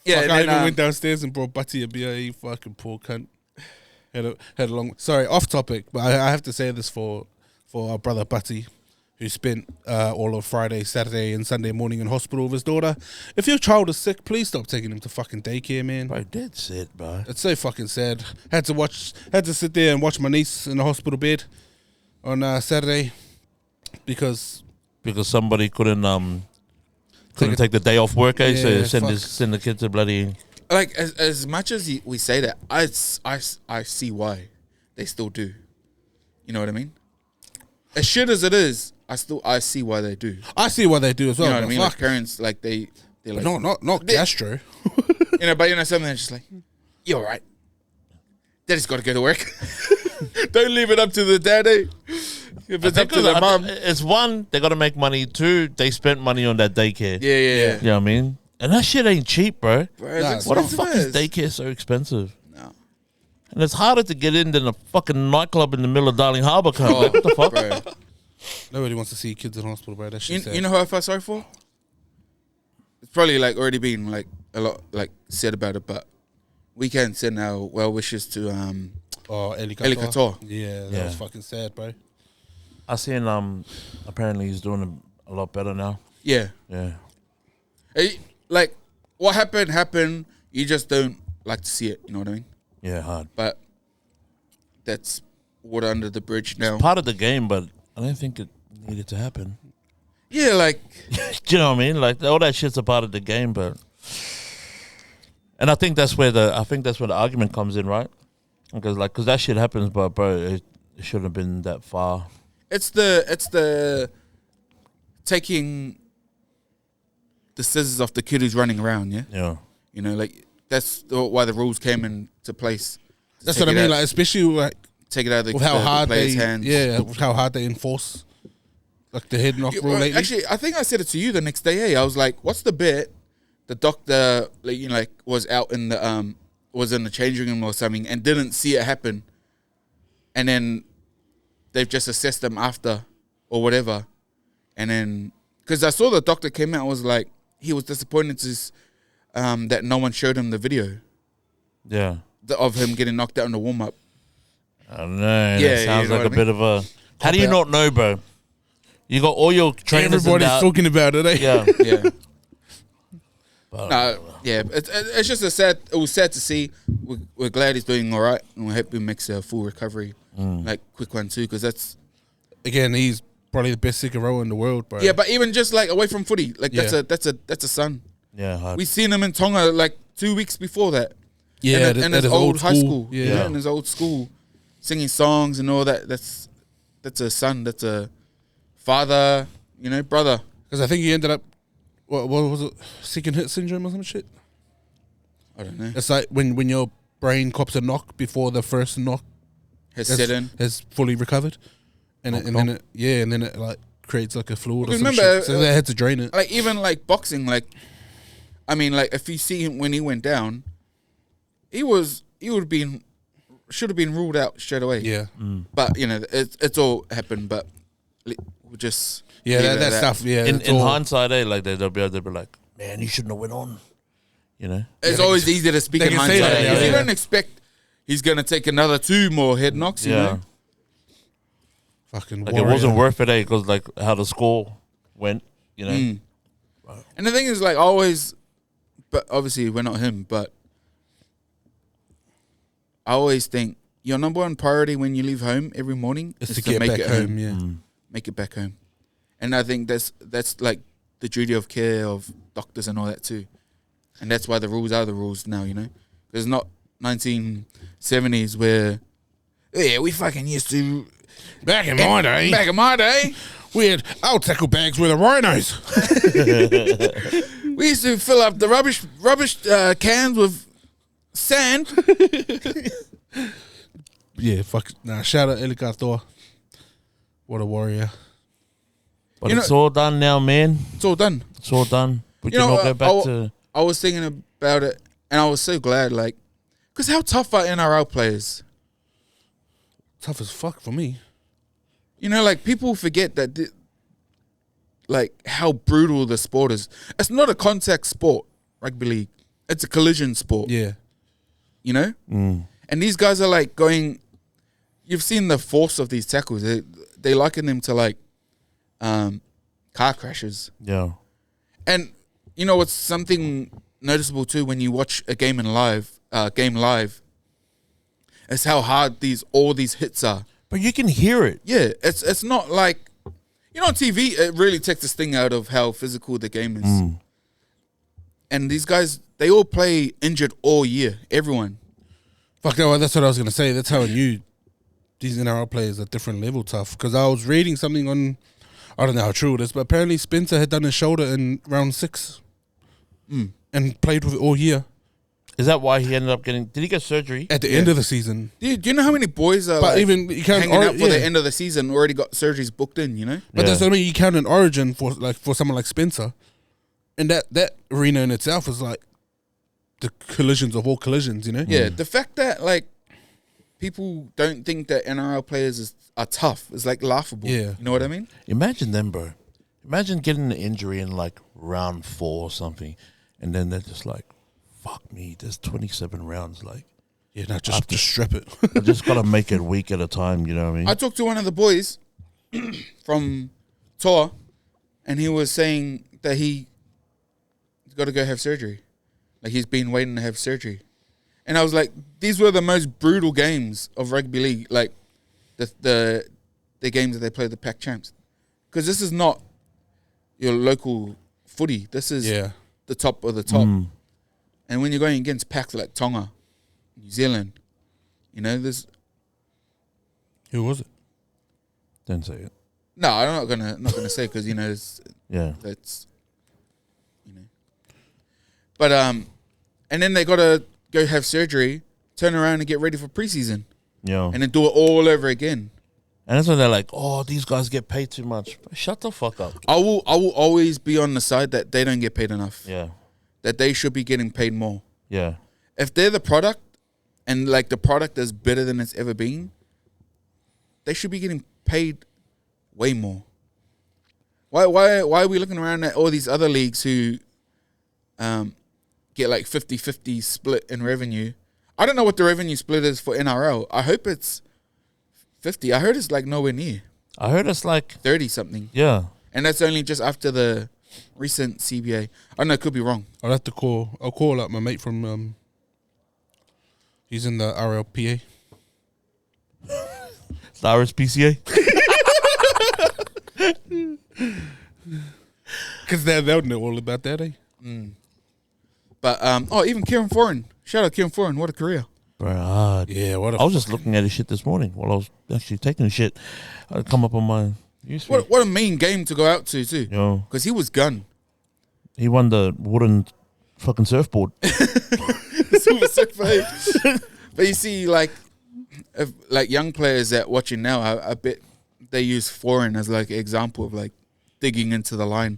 Yeah,
Fuck,
and
I
then,
even went downstairs and brought Butty a beer. You fucking poor cunt. Had a long. Sorry, off topic, but I have to say this for our brother Butty, who spent all of Friday, Saturday, and Sunday morning in hospital with his daughter. If your child is sick, please stop taking him to fucking daycare, man.
Bro, that's it, bro.
It's so fucking sad. Had to sit there and watch my niece in the hospital bed on Saturday because
Somebody couldn't take the day off work, eh? So
Yeah,
send the kids to bloody.
like as much as we say that, I see why they still do. You know what I mean? As shit as it is, I see why they do.
I see what they do as well.
You know what I
but
mean?
fuck.
Like parents, like they're like,
Not gastro.
you know, but you know something that's just like, you're right. Daddy's got to go to work. Don't leave it up to the daddy. If it's up to the mum.
It's one, they got to make money. Two, they spent money on that daycare.
Yeah.
You know what I mean? And that shit ain't cheap, bro.
Nah,
What the fuck is daycare so expensive?
No.
And it's harder to get in than a fucking nightclub in the middle of Darling Harbour. What the fuck?
Bro.
Nobody wants to see kids in hospital, bro. That shit.
You know who I felt sorry for? It's probably like already been like a lot like said about it, but we can send our well wishes to
Eli
Eli Katoa.
Yeah, that was fucking sad, bro.
I seen apparently he's doing a lot better now.
Yeah. Like what happened. You just don't like to see it. You know what I mean?
Yeah, hard.
But that's water under the bridge now.
Part of the game, but I don't think it needed to happen.
Yeah, like
Do you know what I mean? Like all that shit's a part of the game, but and I think that's where the argument comes in, right? Because that shit happens, but bro, it shouldn't have been that far.
it's the taking the scissors off the kid who's running around. Yeah.
Yeah.
You know, like that's why the rules came into place.
That's what I mean. Like especially like
take it out of
with how hard
players'
they
hands.
with how hard they enforce like the head knock rule lately.
Actually, I think I said it to you the next day. Hey, I was like, "What's the bit?" The doctor, was out in the was in the changing room or something and didn't see it happen, and then they've just assessed them after or whatever, and then because I saw the doctor came out and was like he was disappointed that no one showed him the video.
Yeah.
Of him getting knocked out in the warm up.
I don't know.
Yeah,
That sounds
you know
like a
what I
bit of a. How do you not know, bro? You got all your trainers.
Everybody's talking about it, eh?
Yeah.
Yeah.
But,
It's just it was sad to see. We're glad he's doing all right, and we hope he makes a full recovery, like quick one too, because that's
Again, he's probably the best second rower in the world, bro.
yeah. But even just like away from footy, like that's a son.
yeah, hard.
We seen him in Tonga like 2 weeks before that.
yeah,
in his old high school.
Yeah.
In his old school, singing songs and all that. That's a son. That's a father. Brother.
Because I think he ended up, what was it, second hit syndrome or some shit?
I don't know.
It's like when your brain cops a knock before the first knock
Has set in.
has fully recovered. And then it like creates like a fluid or some
Remember,
shit. So they had to drain it.
Like even like boxing, like I mean, like if you see him when he went down, he should have been ruled out straight away.
Yeah.
But it's all happened. But we'll just
Yeah,
leave it
that
at
stuff, yeah.
in
it's all-
hindsight, like they'll be like, man, you shouldn't have went on.
It's always easy to speak
they
in
can say
hindsight.
that, yeah,
Because you
yeah.
don't expect he's gonna take another 2 more head knocks. You know?
Fucking
Like it wasn't worth it, because like how the score went,
And the thing is, like always, but obviously we're not him, but I always think your number one priority when you leave home every morning is
to get
make
back
it
home, yeah.
Make it back home. And I think that's like the duty of care of doctors and all that too. And that's why the rules are the rules now, There's not 1970s where, we fucking used to.
Back in my day, we had our tackle bags were the rhinos.
We used to fill up the rubbish cans with sand.
Yeah, shout out Eli Katoa. What a warrior.
But it's all done now, man.
It's all done.
It's all done. We can all go back to.
I was thinking about it, and I was so glad, because how tough are NRL players?
Tough as fuck for me.
People forget that, how brutal the sport is. It's not a contact sport, rugby league. It's a collision sport.
Yeah.
And these guys are going. You've seen the force of these tackles. They liken them to car crashes.
Yeah.
And what's something noticeable too when you watch a game live, is how hard all these hits are.
But you can hear it.
Yeah, it's not like on TV. It really takes the sting out of how physical the game is. And these guys, they all play injured all year. Everyone.
Fuck no, that's what I was gonna say. That's how I knew these NRL players are different level tough. Because I was reading something on, I don't know how true it is, but apparently Spencer had done his shoulder in round 6, and played with it all year.
Is that why he ended up getting? Did he get surgery
At the end of the season.
Do you know how many boys are like,
even you count
hanging out for the end of the season already got surgeries booked in? You know.
But that's what I mean. You count an Origin for someone like Spencer, and that arena in itself is like the collisions of all collisions. You know.
Yeah, the fact that like people don't think that NRL players are tough is like laughable.
Yeah.
You know what I mean?
Imagine them, bro. Imagine getting an injury in like round 4 or something, and then they're just like, "Fuck me, there's 27 rounds." Like,
Yeah, no, just strap it.
I just gotta make it a week at a time. You know what I mean?
I talked to one of the boys from Toa, and he was saying that he's got to go have surgery. Like he's been waiting to have surgery, and I was like, these were the most brutal games of rugby league, like the games that they play the Pac champs, because this is not your local footy. This is the top of the top. And when you're going against packs like Tonga, New Zealand, you know, there's...
Who was it?
Don't say it.
No, I'm not gonna say because, you know, that's, you know. But, and then they got to go have surgery, turn around and get ready for preseason.
Yeah.
And then do it all over again.
And that's when they're like, "Oh, these guys get paid too much." Shut the fuck up.
I will always be on the side that they don't get paid enough.
Yeah.
That they should be getting paid more.
Yeah.
If they're the product and like the product is better than it's ever been, they should be getting paid way more. Why are we looking around at all these other leagues who get like 50-50 split in revenue? I don't know what the revenue split is for NRL. I hope it's 50. I heard it's like nowhere near.
I heard it's like
30 something.
Yeah.
And that's only just after the recent CBA. I don't know, it could be wrong.
I'll call up my mate from he's in the RLPA.
It's the RSPCA.
Because they'll know all about that, eh?
But even Kieran Foran. Shout out Kieran Foran. What a career.
Bro, hard.
Yeah, what a
I was just looking at his shit this morning while I was actually taking the shit. I'd come up on my newsfeed.
What a mean game to go out to too.
Yo,
Because he was gun.
he won the wooden fucking surfboard.
Silver Surfer. But you see, like young players that watching now, I bet they use Foran as like an example of like digging into the line.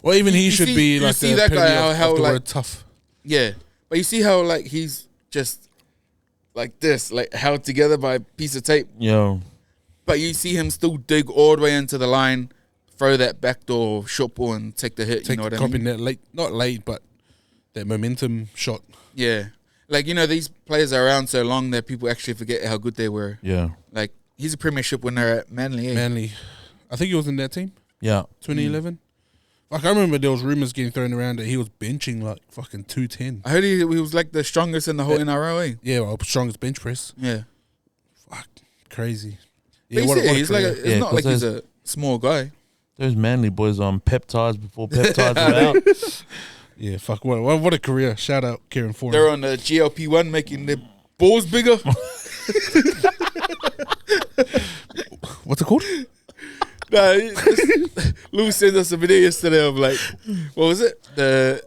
Well, even he
You
should
see-
be
you
like
see
the
that guy,
epitome
how
of the
like-
word tough.
Yeah, but you see how like he's just like this, like held together by a piece of tape.
Yo,
But you see him still dig all the way into the line, throw that backdoor short ball and take the hit. You know what I mean?
Copying that late, not late, but that momentum shot.
Yeah. Like, you know, these players are around so long that people actually forget how good they were.
yeah,
Like, he's a premiership winner at Manly. Eh?
Manly, I think he was in that team,
yeah.
2011. Like I remember there was rumors getting thrown around that he was benching like fucking 210.
I heard he was like the strongest in the whole NRL. Eh?
Yeah, well, strongest bench press.
Yeah.
Fuck, crazy.
But
Yeah,
you see, he's like
career.
it's
Yeah,
not
'cause
like he's a small guy.
Those Manly boys on peptides before peptides were out.
Yeah, fuck, what a career. Shout out Kieran Foran.
They're on the GLP-1 making their balls bigger.
What's it called?
Nah, Lou sent us a video yesterday of like, what was it? The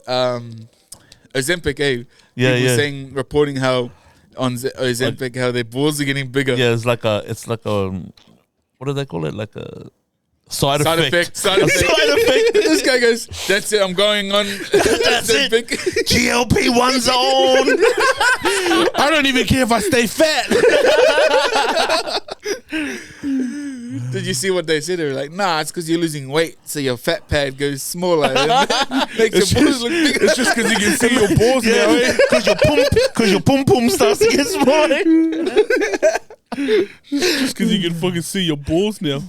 Ozempic, eh?
Yeah,
People
yeah.
saying, reporting how on Ozempic, how their balls are getting bigger.
Yeah, it's like a what do they call it? Like a side effect.
Side effect. This guy goes, that's it, I'm going on.
That's it.
Ozempic.
GLP-1's on.
I don't even care if I stay fat.
Did you see what they said? They were like, nah, it's because you're losing weight, so your fat pad goes smaller. And makes your balls look bigger.
It's just because you can see your balls now. Eh?
Because your pum pum starts to get smaller.
Just because you can fucking see your balls now.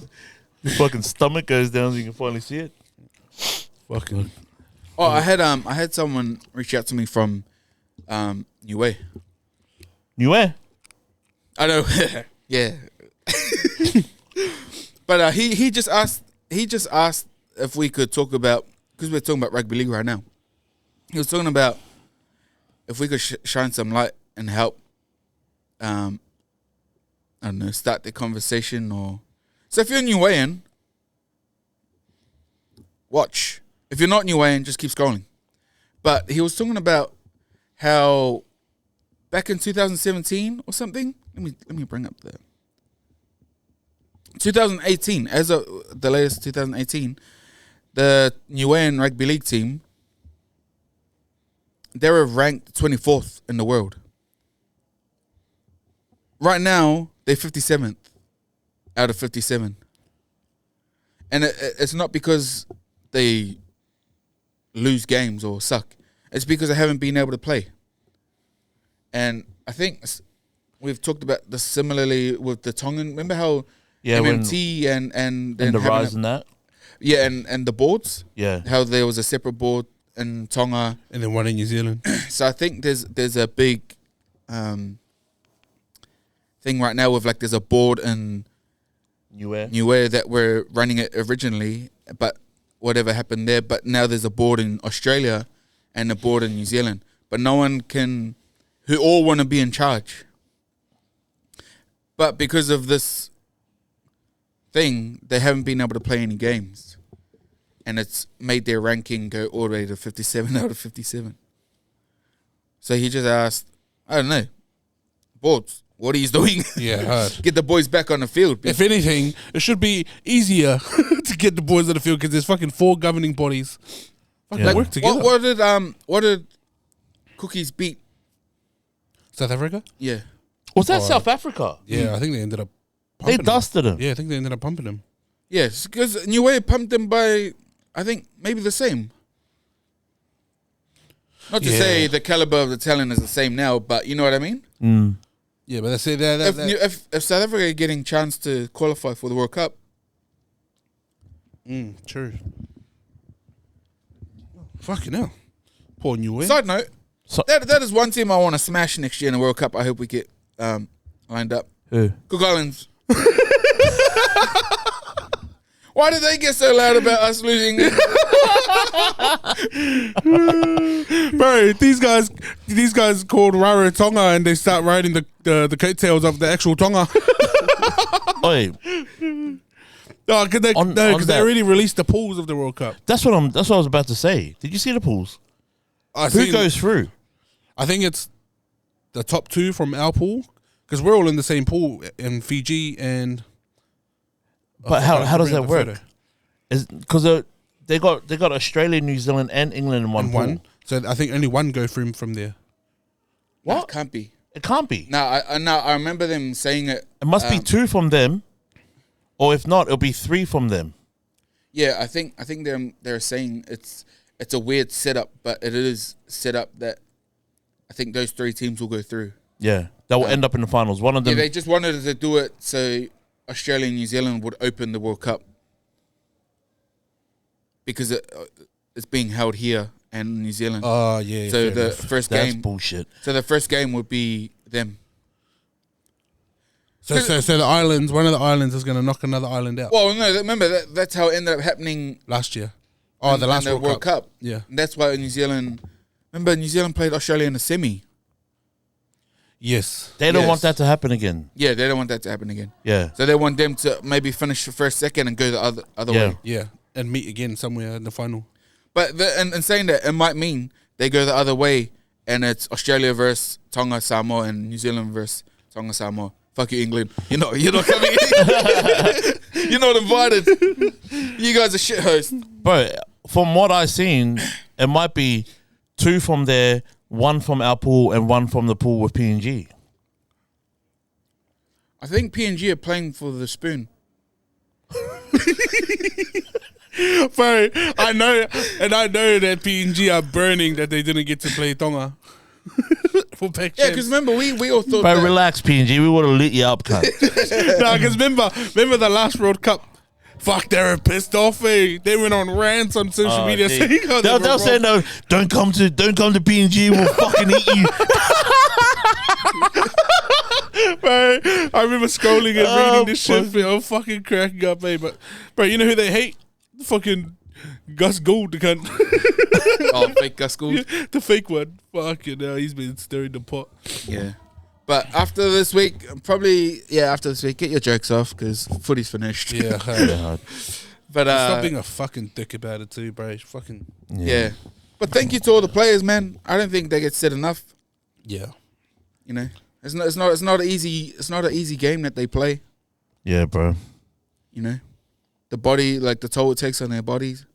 Your fucking stomach goes down so you can finally see it.
Fucking.
Oh, I had someone reach out to me from Niue.
Niue?
I know, yeah. But he just asked if we could talk about, because we're talking about rugby league right now. He was talking about if we could shine some light and help. I don't know, start the conversation or. So if you're Niuean, watch. If you're not Niuean, just keep scrolling. But he was talking about how back in 2017 or something. Let me bring up the 2018. As of the latest 2018, the Niue rugby league team, they were ranked 24th in the world. Right now, they're 57th out of 57. And it's not because they lose games or suck. It's because they haven't been able to play. And I think we've talked about this similarly with the Tongan. Remember how MMT and
the rise and that?
Yeah, and the boards.
Yeah.
How there was a separate board in Tonga.
And then one in New Zealand.
So I think there's a big thing right now with like there's a board in Niue that were running it originally, but whatever happened there. But now there's a board in Australia and a board in New Zealand. But no one can, who all want to be in charge. But because of this thing, they haven't been able to play any games. And it's made their ranking go all the way to 57 out of 57. So he just asked, I don't know, boards, what are you doing?
Yeah, hard.
Get the boys back on the field.
If anything, it should be easier to get the boys on the field because there's fucking 4 governing bodies. Fucking work together.
What did Cookies beat?
South Africa?
Yeah.
Was that South Africa?
Yeah, I think they ended up
They
pumping
dusted him.
Yeah, I think they ended up pumping him.
Yes, because Niue pumped them by, I think, maybe the same. Not to say the caliber of the talent is the same now, but you know what I mean?
Mm.
Yeah, but they say that.
If South Africa are getting chance to qualify for the World Cup.
True. Fucking hell. Poor Niue.
Side note, that is one team I want to smash next year in the World Cup. I hope we get lined up.
Who?
Cook Islands. Why did they get so loud about us losing?
Bro, these guys called Raro Tonga and they start riding the coattails of the actual Tonga.
Oi,
No, because they already released the pools of the World Cup.
that's what I was about to say. Did you see the pools? Who goes through?
I think it's the top 2 from our pool because we're all in the same pool in Fiji and.
But how does that work? Because they got Australia, New Zealand, and England in one pool.
So I think only one go from there.
What? No, it can't be.
It can't be.
No, I remember them saying it.
It must be 2 from them, or if not, it'll be 3 from them.
Yeah, I think they're saying it's a weird setup, but it is set up that I think those 3 teams will go through.
Yeah, they will end up in the finals. One of them.
Yeah, they just wanted to do it so Australia and New Zealand would open the World Cup because it's being held here and New Zealand.
Oh yeah.
So the first
That's
game.
bullshit.
So the first game would be them.
So the islands, one of the islands is going to knock another island out.
Well, no, remember that's how it ended up happening
Last year. Oh, the last
in the World Cup.
Yeah.
And that's why New Zealand. Remember, New Zealand played Australia in the semi.
Yes.
They don't
Yes.
want that to happen again.
Yeah, they don't want that to happen again.
Yeah.
So they want them to maybe finish the first, second, and go the other
Yeah.
way.
Yeah. And meet again somewhere in the final.
But and saying that, it might mean they go the other way, and it's Australia versus Tonga Samoa and New Zealand versus Tonga Samoa. Fuck you, England. You're not coming in. You're not invited. You guys are shit hosts.
But from what I've seen, it might be 2 from there, 1 from our pool, and 1 from the pool with PNG.
I think PNG are playing for the spoon.
Bro, I know that PNG are burning that they didn't get to play Tonga. For back
Yeah, because remember, we all thought
But
that.
relax, PNG. We would have lit you up, cunt.
No, because remember the last World Cup. Fuck, they were pissed off. Eh? They went on rants on social media
gee.
saying how
They'll
were
say
wrong.
no. Don't come to PNG. We'll fucking eat you.
Bro, I remember scrolling and reading this shit. I'm fucking cracking up, eh? But you know who they hate? Fucking Gus Gould, the cunt.
Oh, fake Gus Gould.
The fake one. Fucking hell, he's been stirring the pot.
Yeah. But after this week, get your jokes off because footy's finished.
Yeah.
Yeah.
But
Stop being a fucking dick about it too, bro. Fucking.
yeah. But thank you to all the players, man. I don't think they get said enough.
Yeah.
You know, it's not an easy game that they play.
Yeah, bro.
You know, the body, like the toll it takes on their bodies.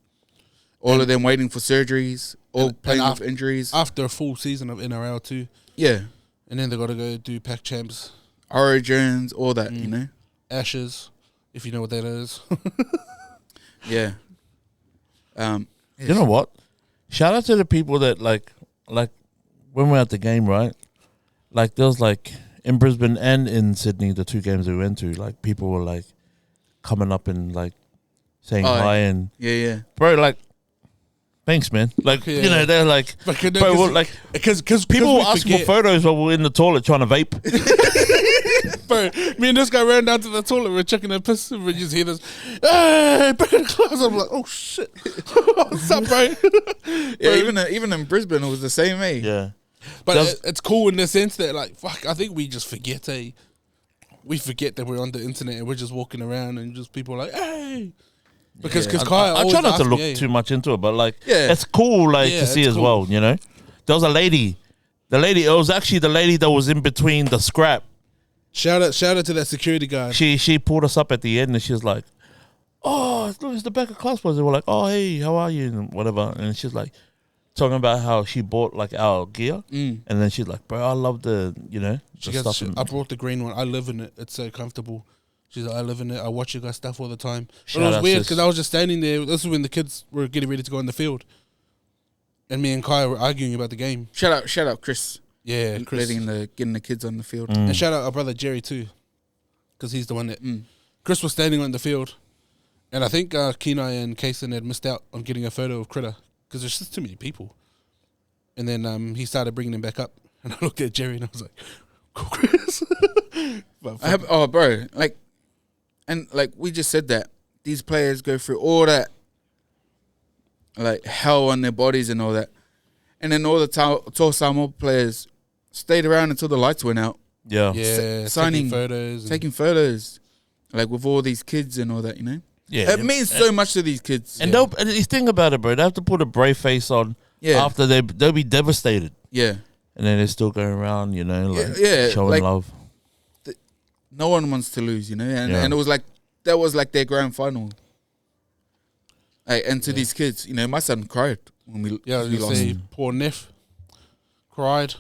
All of them waiting for surgeries, all playing with injuries.
After a full season of NRL too.
Yeah.
And then they got to go do Pac Champs.
Origins, all that, you know.
Ashes, if you know what that is.
Yeah.
You know what? Shout out to the people that like when we're at the game, right? Like there was like in Brisbane and in Sydney, the 2 games we went to, like people were like coming up and like saying hi and
yeah.
bro, like thanks, man. Like you know, they're like, bro, like
because
people were asking for photos while we're in the toilet trying to vape.
Bro, me and this guy ran down to the toilet. We're checking their piss, and we just hear this. Hey, back in the class. I'm like, oh shit, what's up, bro?
Yeah, even in Brisbane, it was the same, eh?
Yeah,
but it's cool in the sense that, like, fuck, I think we just forget, we forget that we're on the internet and we're just walking around and just people are like, hey. Because Kyle,
I try not to look too much into it, but like, it's cool, like to see as
cool.
well. You know, there was a lady. It was actually the lady that was in between the scrap.
Shout out to that security guy.
She pulled us up at the end and she was like, "Oh, look, it's the back of class boys." They were like, "Oh, hey, how are you?" and whatever. And she's like talking about how she bought like our gear, and then she's like, "Bro, I love the stuff."
I brought the green one. I live in it. It's so comfortable. She's like, I live in it. I watch you guys stuff all the time. But it was weird because I was just standing there. This is when the kids were getting ready to go in the field, and me and Kai were arguing about the game.
Shout out, Chris.
Yeah, Chris.
Getting the kids on the field.
And shout out our brother Jerry too, because he's the one that Chris was standing on the field, and I think Kenai and Kaysen had missed out on getting a photo of Critter because there's just too many people. And then he started bringing him back up, and I looked at Jerry and I was like, "Cool, Chris."
Bro, like we just said that these players go through all that, like hell on their bodies and all that, and then all the Toa Samoa players stayed around until the lights went out.
Yeah,
signing taking photos, like with all these kids and all that, you know. Yeah, it means so much to these kids.
And they'll think about it, bro. They have to put a brave face on. Yeah. After they'll be devastated.
Yeah,
and then they're still going around, you know, like showing like, love.
No one wants to lose, you know, and it was like that was like their grand final. And to these kids, you know, my son cried when we lost.
Poor Neff cried.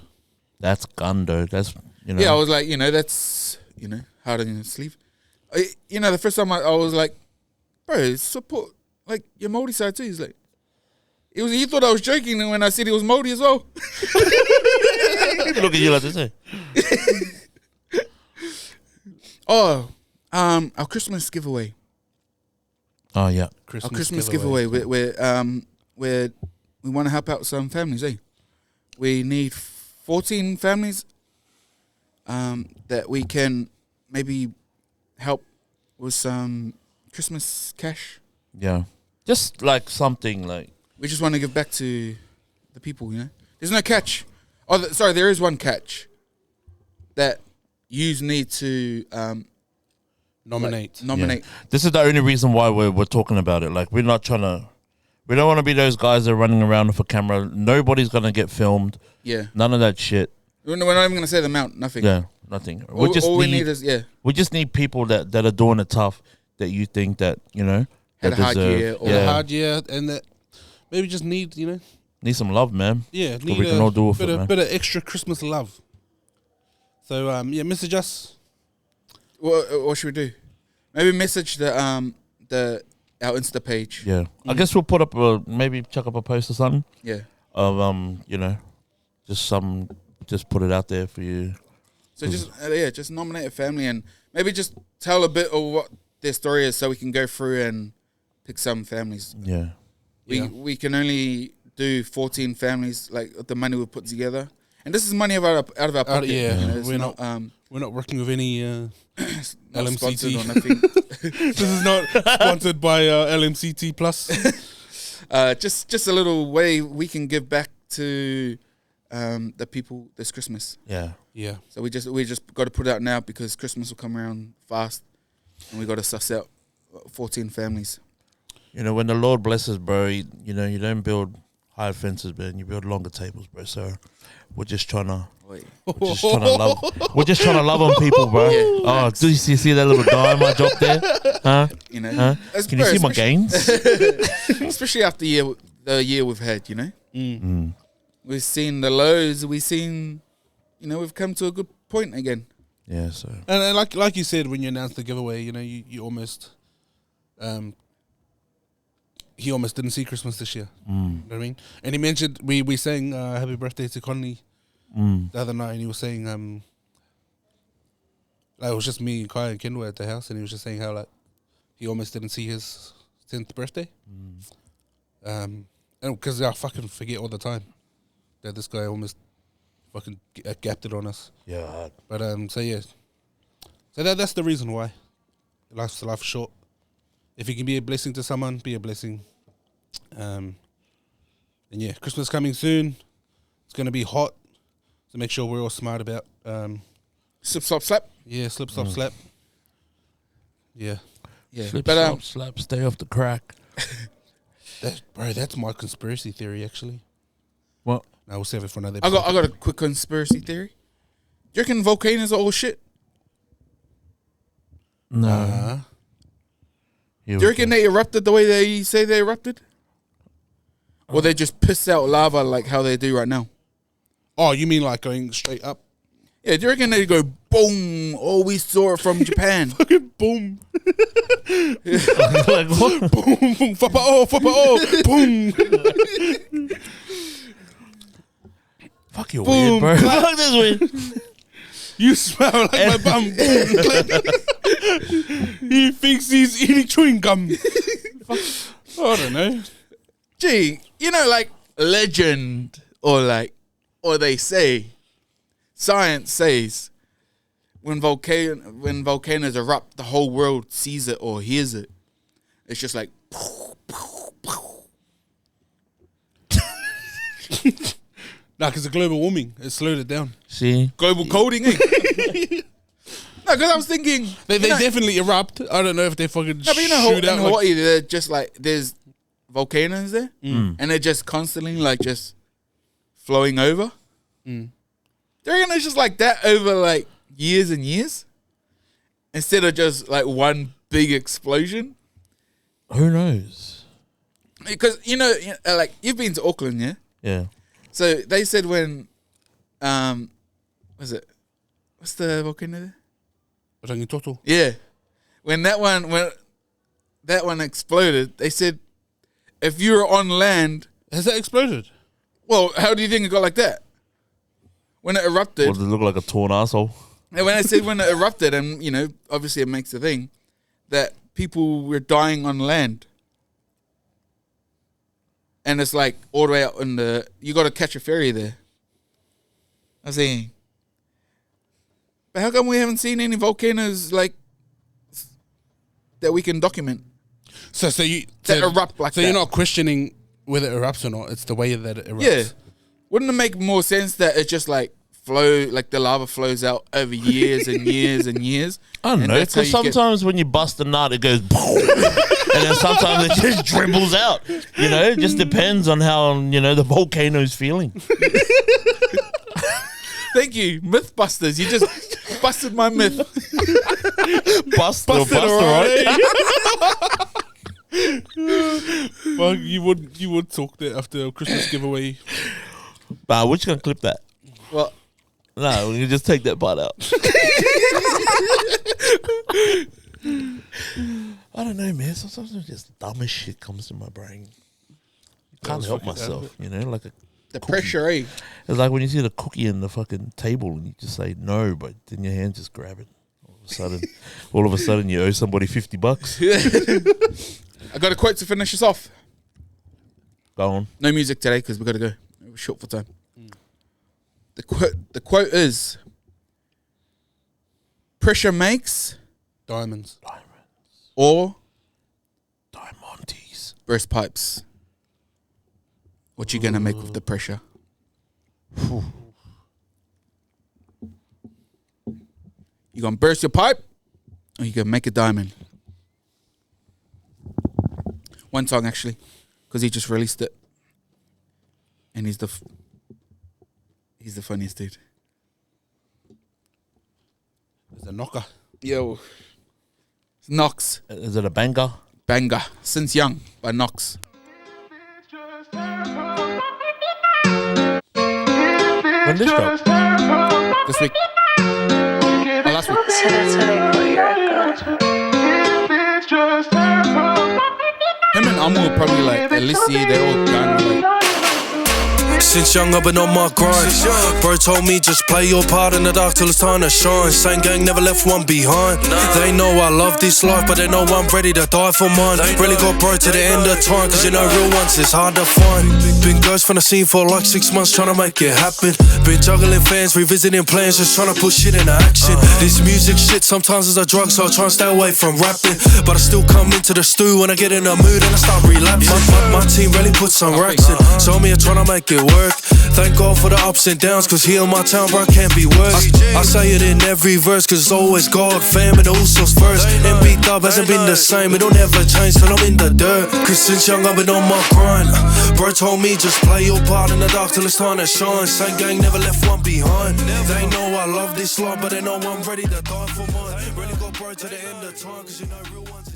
That's Gundo. That's, you know.
Yeah, I was like, you know, that's, you know, hard on your sleeve. You know, the first time I was like, bro, support, like, your Māori side too. He's like, he thought I was joking when I said he was Māori as well.
Look at you like to say.
Our Christmas giveaway.
Oh, yeah.
Our Christmas giveaway. We want to help out some families, eh? We need 14 families that we can maybe help with some Christmas cash.
Yeah. Just like something like...
We just want to give back to the people, you know? There's no catch. Sorry, there is one catch that you need to...
Nominate.
Yeah. This is the only reason why we're talking about it. Like, we're not trying to... We don't want to be those guys that are running around with a camera. Nobody's going to get filmed.
Yeah.
None of that shit.
We're not even going to say the amount. Nothing.
Yeah, nothing.
We
just need people that are doing it tough, that you think that, you know...
Had a hard year. A hard year, and that maybe just need, you know...
Need some love, man.
Yeah,
need we can all do
a bit of extra Christmas love. So, message us.
What should we do? Maybe message our Insta page.
Yeah, I guess we'll put up maybe chuck up a post or something.
Yeah.
Of you know, just put it out there for you.
So just nominate a family and maybe just tell a bit of what their story is, so we can go through and pick some families.
Yeah.
We can only do 14 families, like the money we put together, and this is money out of our pocket.
Yeah,
you know,
we're not working with any LMCT
or nothing.
This is not sponsored by LMCT Plus.
Just a little way we can give back to the people this Christmas.
Yeah.
So we just got to put it out now because Christmas will come around fast, and we got to suss out 14 families.
You know, when the Lord blesses, bro, you know, you don't build higher fences, man. You build longer tables, bro. So we're just trying to.
Wait.
We're just trying to love. We're just trying to love on people, bro.
Yeah,
oh, do you see that little dime I dropped there? Huh?
You know,
Huh? Can you see my gains?
especially after the year we've had, you know. We've seen the lows. We've seen, you know, we've come to a good point again.
Yeah. So.
And like you said when you announced the giveaway, you know, you almost, he almost didn't see Christmas this year. You know what I mean? And he mentioned we sang "Happy Birthday" to Conley the other night, and he was saying like it was just me and Kai and Kendall at the house, and he was just saying how like he almost didn't see his 10th birthday, and because I fucking forget all the time that this guy almost fucking gapped it on us.
Yeah.
But so yeah, so that's the reason why life's short. If you can be a blessing to someone, be a blessing. And yeah, Christmas coming soon. It's gonna be hot, so make sure we're all smart about
Slip, slop, slap.
yeah, slip, slop, slap. Yeah,
Yeah,
Slip,
but
slap, stay off the crack.
that's my conspiracy theory actually.
What?
I will save it for another
I
episode.
got a quick conspiracy theory. Do you reckon volcanoes are all shit?
No. Here
Do
we
you reckon
go.
they erupted the way they say they erupted? Or they just piss out lava like how they do right now?
Oh, you mean like going straight up?
Yeah, do you reckon they go boom? Oh, we saw it from Japan.
Boom,
like, what?
boom, boom, boom.
Fuck you,
Boom.
weird, bro. Fuck this weird.
You smell like my bum. Boom. He thinks he's eating chewing gum. I don't know.
Gee, you know, like legend or they say, science says, when volcanoes erupt, the whole world sees it or hears it. It's just like.
Nah, because of global warming, it slowed it down.
See?
Global coding, eh? No, because I was thinking
They
you know,
definitely erupt. I don't know if they fucking
No, but you know,
shoot
in
out.
Hawaii, they're just like there's volcanoes there, and they're just constantly like just flowing over. Do you reckon it's just like that over like years and years, instead of just like one big explosion?
Who knows?
Because you know, like you've been to Auckland, yeah.
Yeah.
So they said when, what's the volcano there?
Rangitoto.
Yeah, when that one exploded, they said if you were on land,
Has that exploded?
well, how do you think it got like that? When it erupted,
What, does it look like a torn asshole?
and when I said when it erupted, and you know, obviously it makes a thing that people were dying on land, and it's like all the way out in the. You got to catch a ferry there. I was saying, but how come we haven't seen any volcanoes like that we can document
So
that erupt like
So
that?
you're not questioning whether it erupts or not. It's the way that it erupts.
Yeah, wouldn't it make more sense that it just like flow, like the lava flows out over years and years and years?
I don't
And
know,
that's how
because
you get-
sometimes when you bust a nut, it goes boom, and then sometimes it just dribbles out. You know, it just depends on how, you know, the volcano's feeling.
Thank you, Mythbusters. You just busted my myth.
Buster,
alright.
right?
Well, you would talk that after a Christmas giveaway.
Nah, we're just going to clip that.
Well,
No, we can just take that part out. I don't know, man. Sometimes just dumb as shit comes to my brain. Can't help myself, you know, like
the pressure, eh?
it's like when you see the cookie in the fucking table and you just say no, but then your hand just grab it. All of a sudden, you owe somebody $50.
I got a quote to finish us off.
Go on.
No music today because we got to go. We're short for time. The quote is: "Pressure makes
Diamonds.
or
Diamantes.
burst pipes." What you gonna make with the pressure? You gonna burst your pipe, or you gonna make a diamond? One song actually, because he just released it. And he's the funniest dude.
It's a knocker.
Yo. Knox.
Is it a banger?
Banger. Since Young by Knox.
When this drop?
This week. Last week.
So that's how they call you
Him and Amu are probably like, at least they're all done. Like,
Since young I've been on my grind. Bro told me just play your part in the dark till it's time to shine. Same gang never left one behind. They know I love this life, but they know I'm ready to die for mine. Really got bro to the end of time, cause you know real ones is hard to find. Been ghost from the scene for like 6 months trying to make it happen. Been juggling fans, revisiting plans, just trying to put shit into action. This music shit sometimes is a drug, so I try and stay away from rapping. But I still come into the stew when I get in the mood and I start relapsing. My team really put some racks in, so me trying to make it work. Thank God for the ups and downs, cause here in my town, bro, can't be worse. I say it in every verse, cause it's always God, fam, and all sorts first. MB Dub hasn't been the same, it don't ever change till I'm in the dirt. Cause since young I've been on my grind. Bro told me just play your part in the dark till it's time to shine. Same gang never left one behind. They know I love this life, but they know I'm ready to die for mine. Really got bro to the end of time, cause you know real ones.